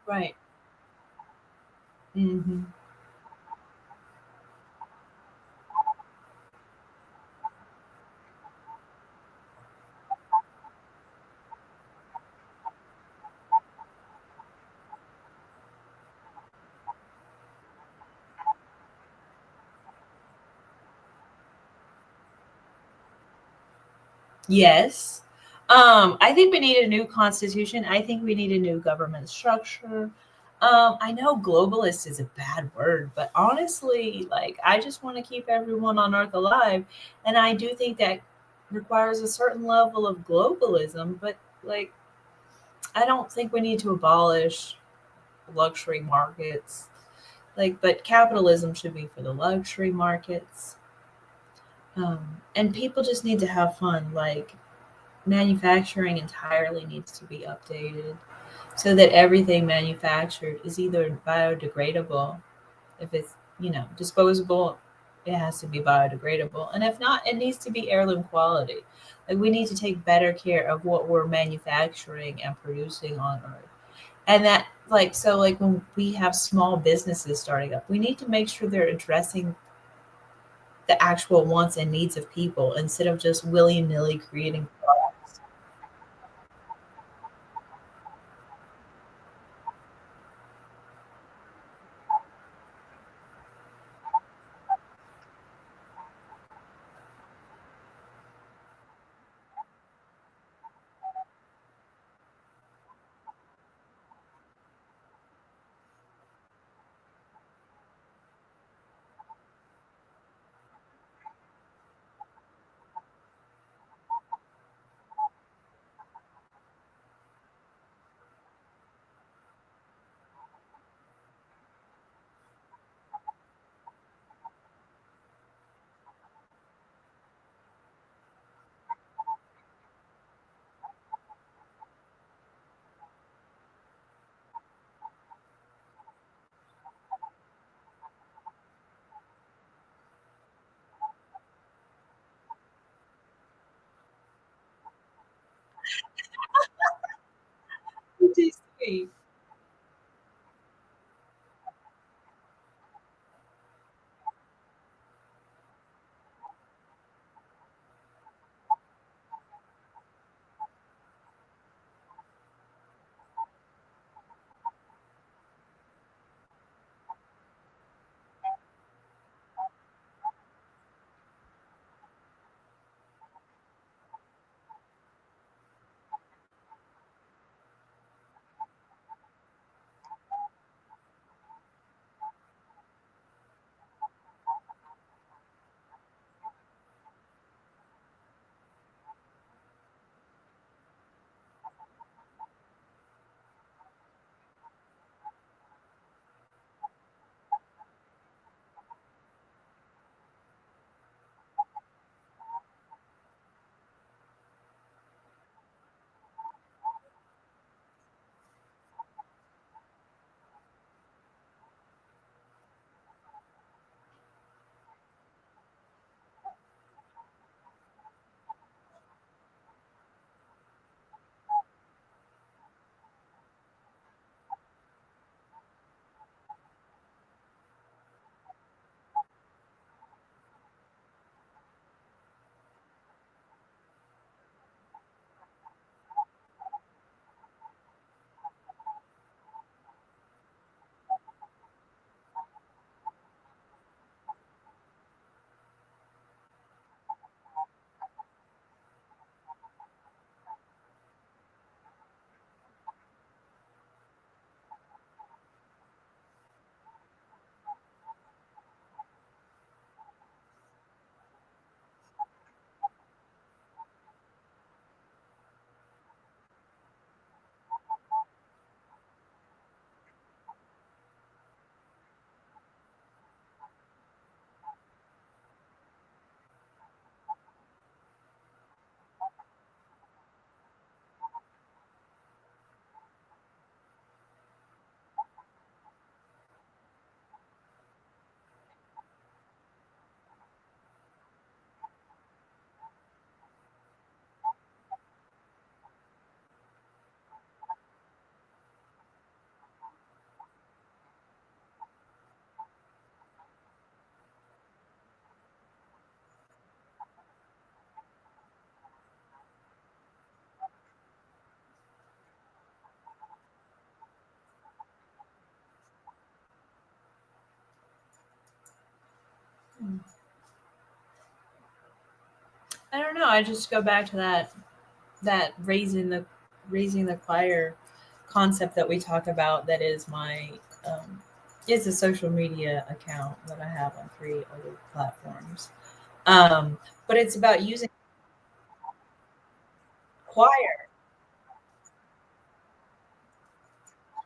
right. Hmm. Yes. I think we need a new constitution. I think we need a new government structure. I know globalist is a bad word, but honestly, like, I just want to keep everyone on earth alive. And I do think that requires a certain level of globalism, but like, I don't think we need to abolish luxury markets. Like, but capitalism should be for the luxury markets. And people just need to have fun. Like, manufacturing entirely needs to be updated so that everything manufactured is either biodegradable. If it's, disposable, it has to be biodegradable. And if not, it needs to be heirloom quality. Like, we need to take better care of what we're manufacturing and producing on earth. And that, like, so like when we have small businesses starting up, we need to make sure they're addressing the actual wants and needs of people instead of just willy-nilly creating products. Right. I don't know. I just go back to that raising the choir concept that we talk about. That is my it's a social media account that I have on 3 other platforms. Um, but it's about using choir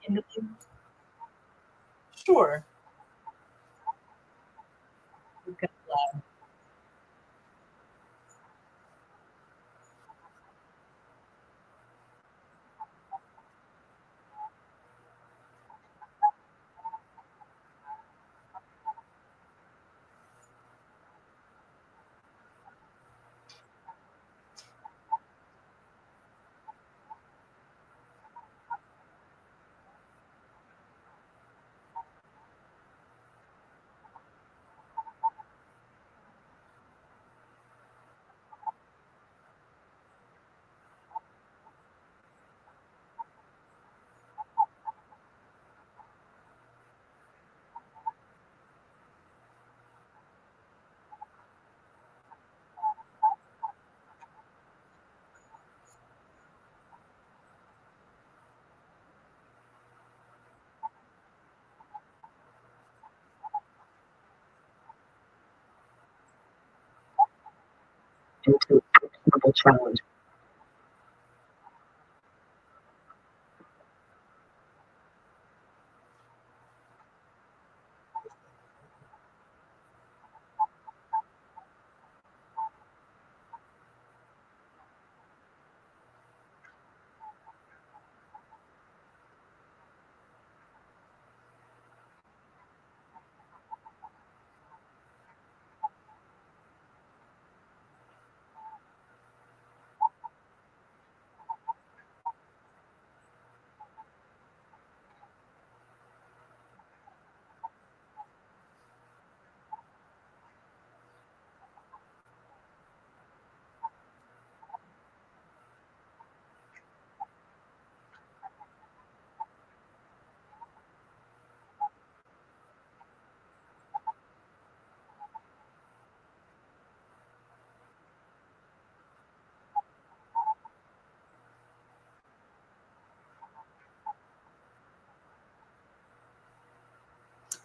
in the sure. Into a challenge.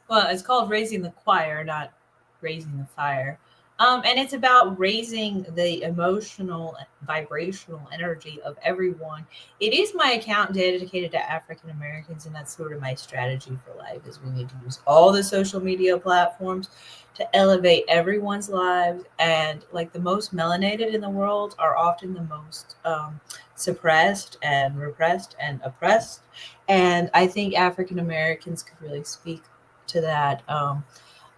Well, it's called Raising the Choir, not Raising the Fire. And it's about raising the emotional, vibrational energy of everyone. It is my account dedicated to African Americans, and that's sort of my strategy for life. Is we need to use all the social media platforms to elevate everyone's lives. And like the most melanated in the world are often the most suppressed and repressed and oppressed. And I think African Americans could really speak to that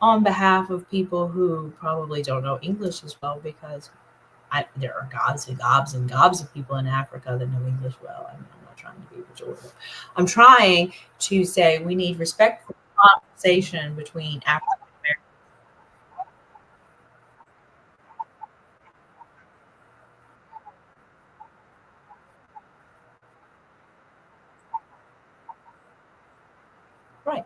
on behalf of people who probably don't know English as well, because there are and gobs of people in Africa that know English well. I mean, I'm not trying to be pejorative. I'm trying to say we need respectful conversation between African Americans. Right.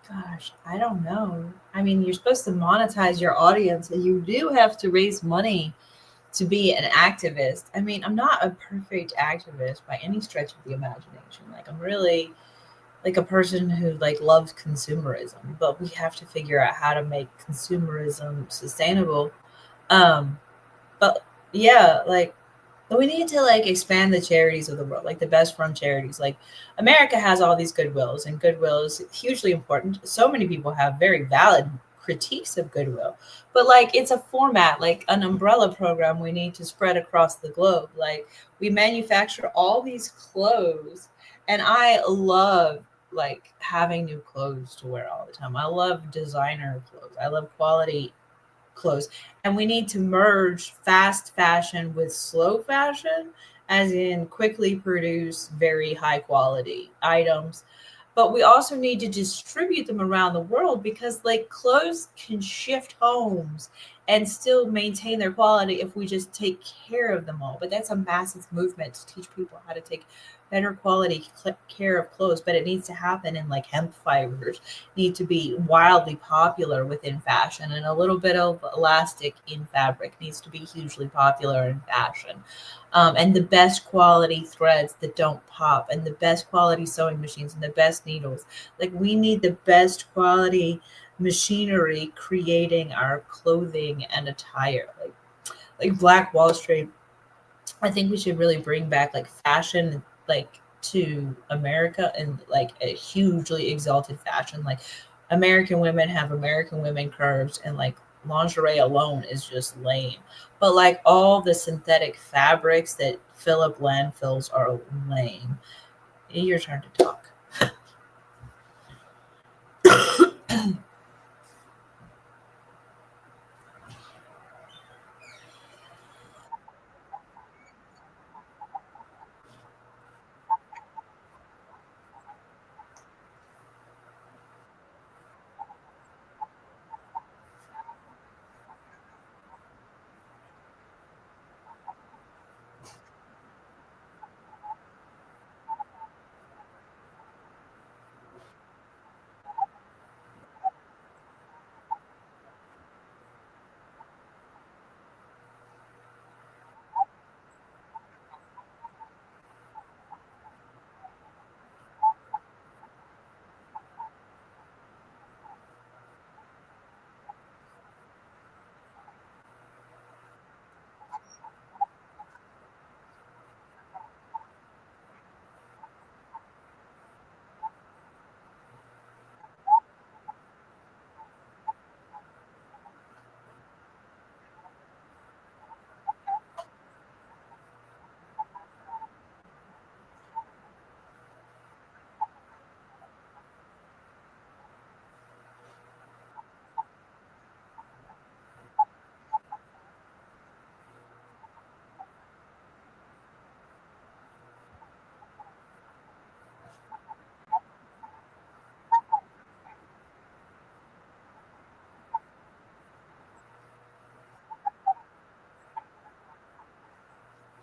Gosh, I don't know. I mean, you're supposed to monetize your audience, and you do have to raise money to be an activist. I mean, I'm not a perfect activist by any stretch of the imagination. Like, I'm really like a person who like loves consumerism, but we have to figure out how to make consumerism sustainable. Um, but yeah, like we need to like expand the charities of the world, like the best run charities. Like America has all these goodwills, and goodwill is hugely important. So many people have very valid critiques of Goodwill, but like it's a format, like an umbrella program we need to spread across the globe. Like we manufacture all these clothes, and I love like having new clothes to wear all the time. I love designer clothes. I love quality clothes. And we need to merge fast fashion with slow fashion, as in quickly produce very high quality items. But we also need to distribute them around the world because, like, clothes can shift homes and still maintain their quality if we just take care of them all. But that's a massive movement to teach people how to take better quality care of clothes. But it needs to happen in like hemp fibers need to be wildly popular within fashion, and a little bit of elastic in fabric needs to be hugely popular in fashion. And the best quality threads that don't pop, and the best quality sewing machines, and the best needles. Like, we need the best quality machinery creating our clothing and attire. Like Black Wall Street, I think we should really bring back like fashion, like to America, and like a hugely exalted fashion. Like American women have American women curves, and like lingerie alone is just lame. But like all the synthetic fabrics that fill up landfills are lame. Your turn to talk.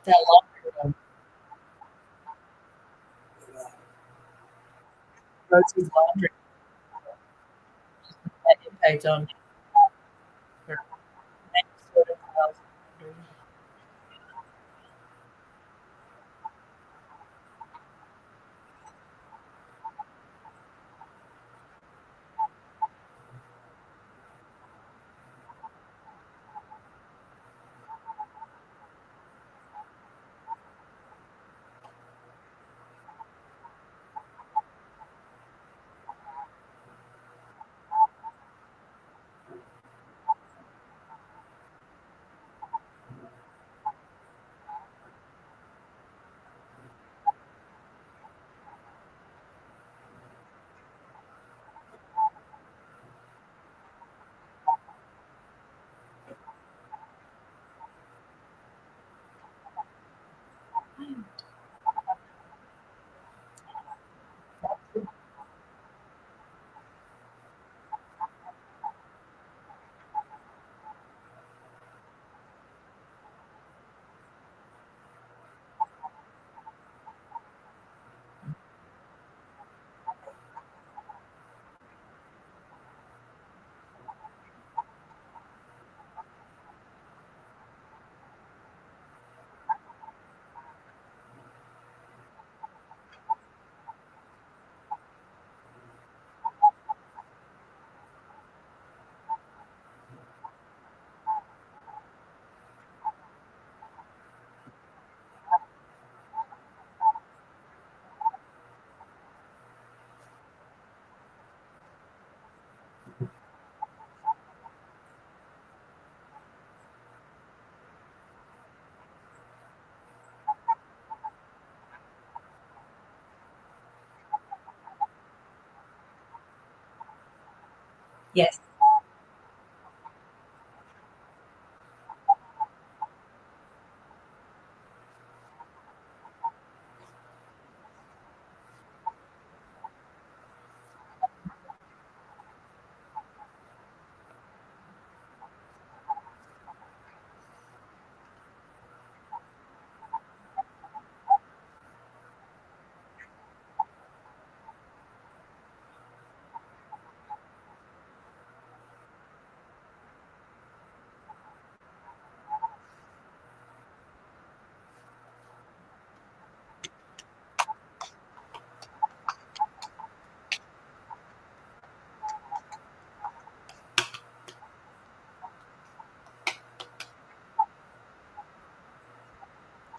That laundry room, laundry, that impact on her sort of house. Yes.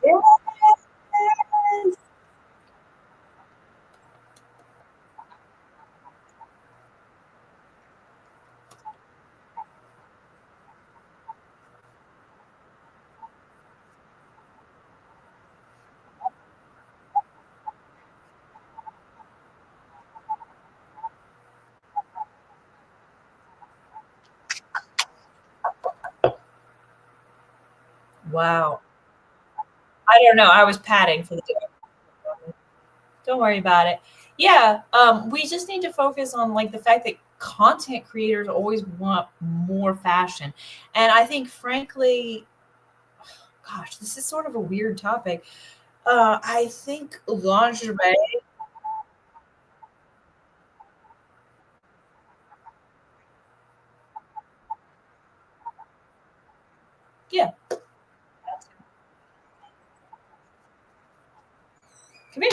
Yes. Wow. I don't know. I was padding for the dog. Don't worry about it. Yeah, we just need to focus on like the fact that content creators always want more fashion. And I think frankly, gosh, this is sort of a weird topic. I think lingerie, yeah, come here,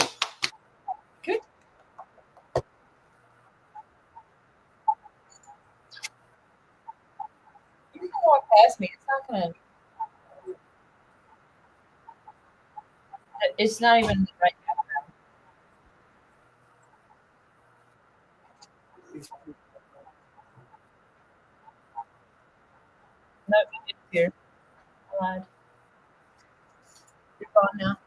come here. You can walk past me. It's not gonna. It's not even right. No, it's here. I lied. You're gone now.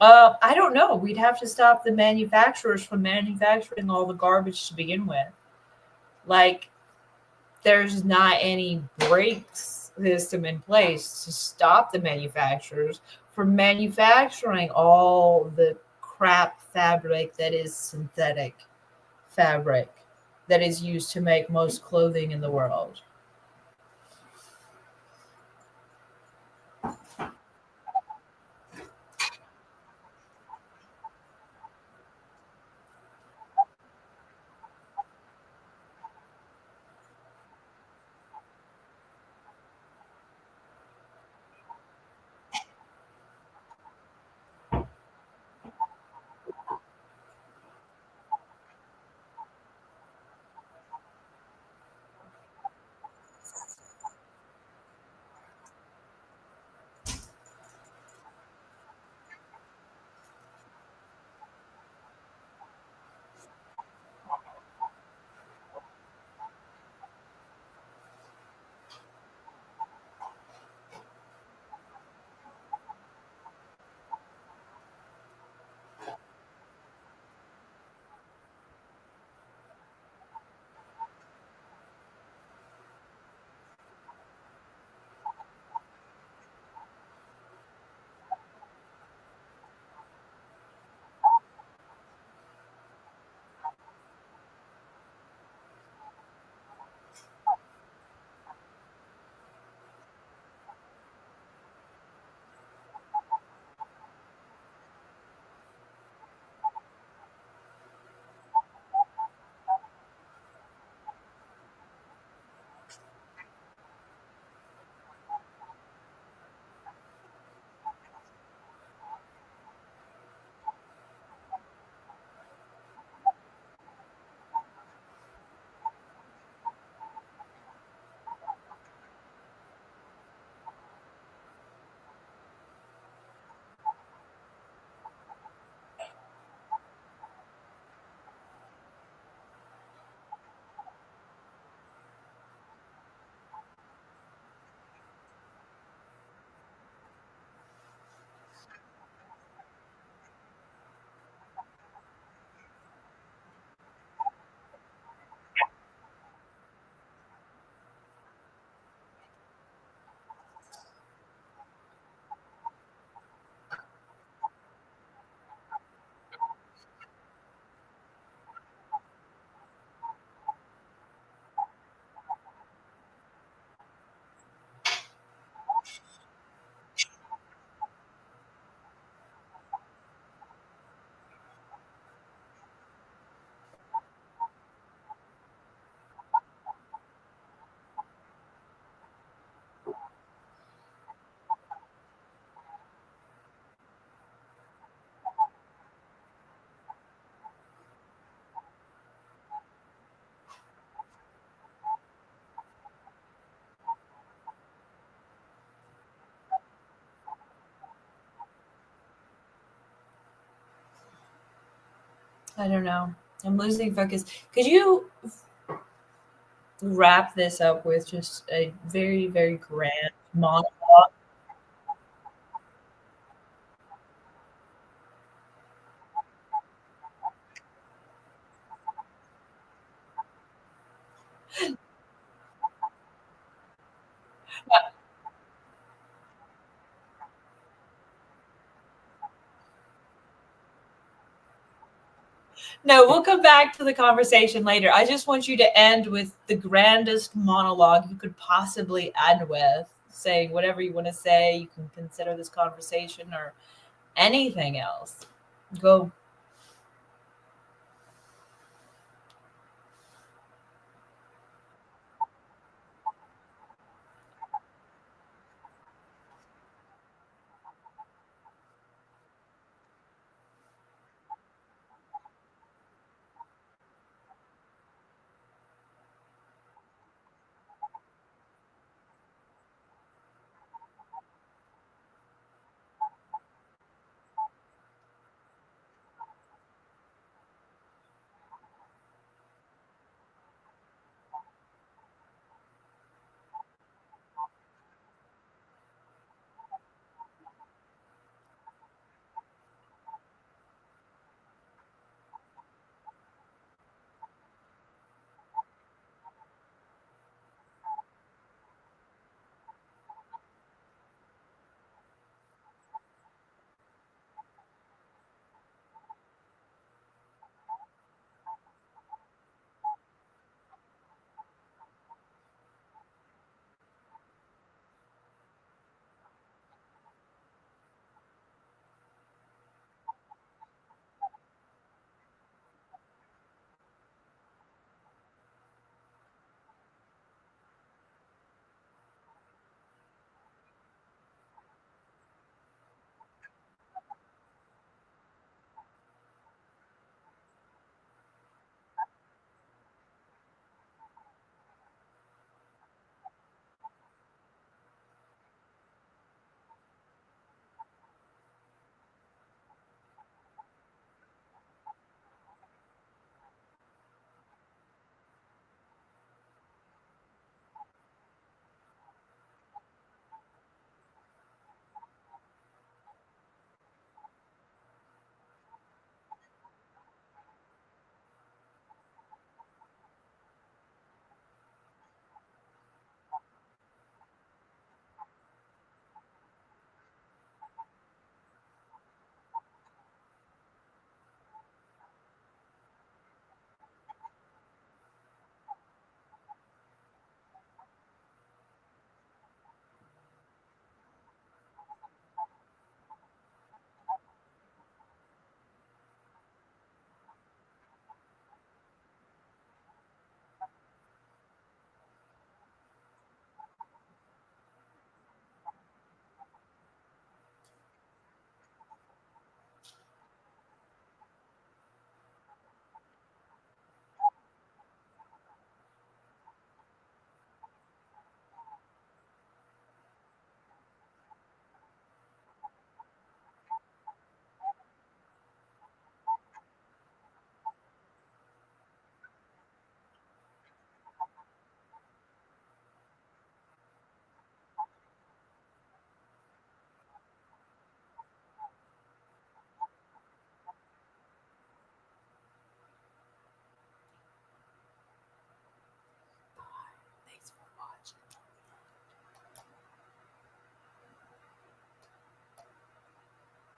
I don't know. We'd have to stop the manufacturers from manufacturing all the garbage to begin with. Like, there's not any brakes system in place to stop the manufacturers from manufacturing all the crap fabric that is synthetic fabric that is used to make most clothing in the world. I don't know. I'm losing focus. Could you wrap this up with just a very, very grand monologue? No, we'll come back to the conversation later. I just want you to end with the grandest monologue you could possibly end with, saying whatever you want to say. You can consider this conversation or anything else. Go.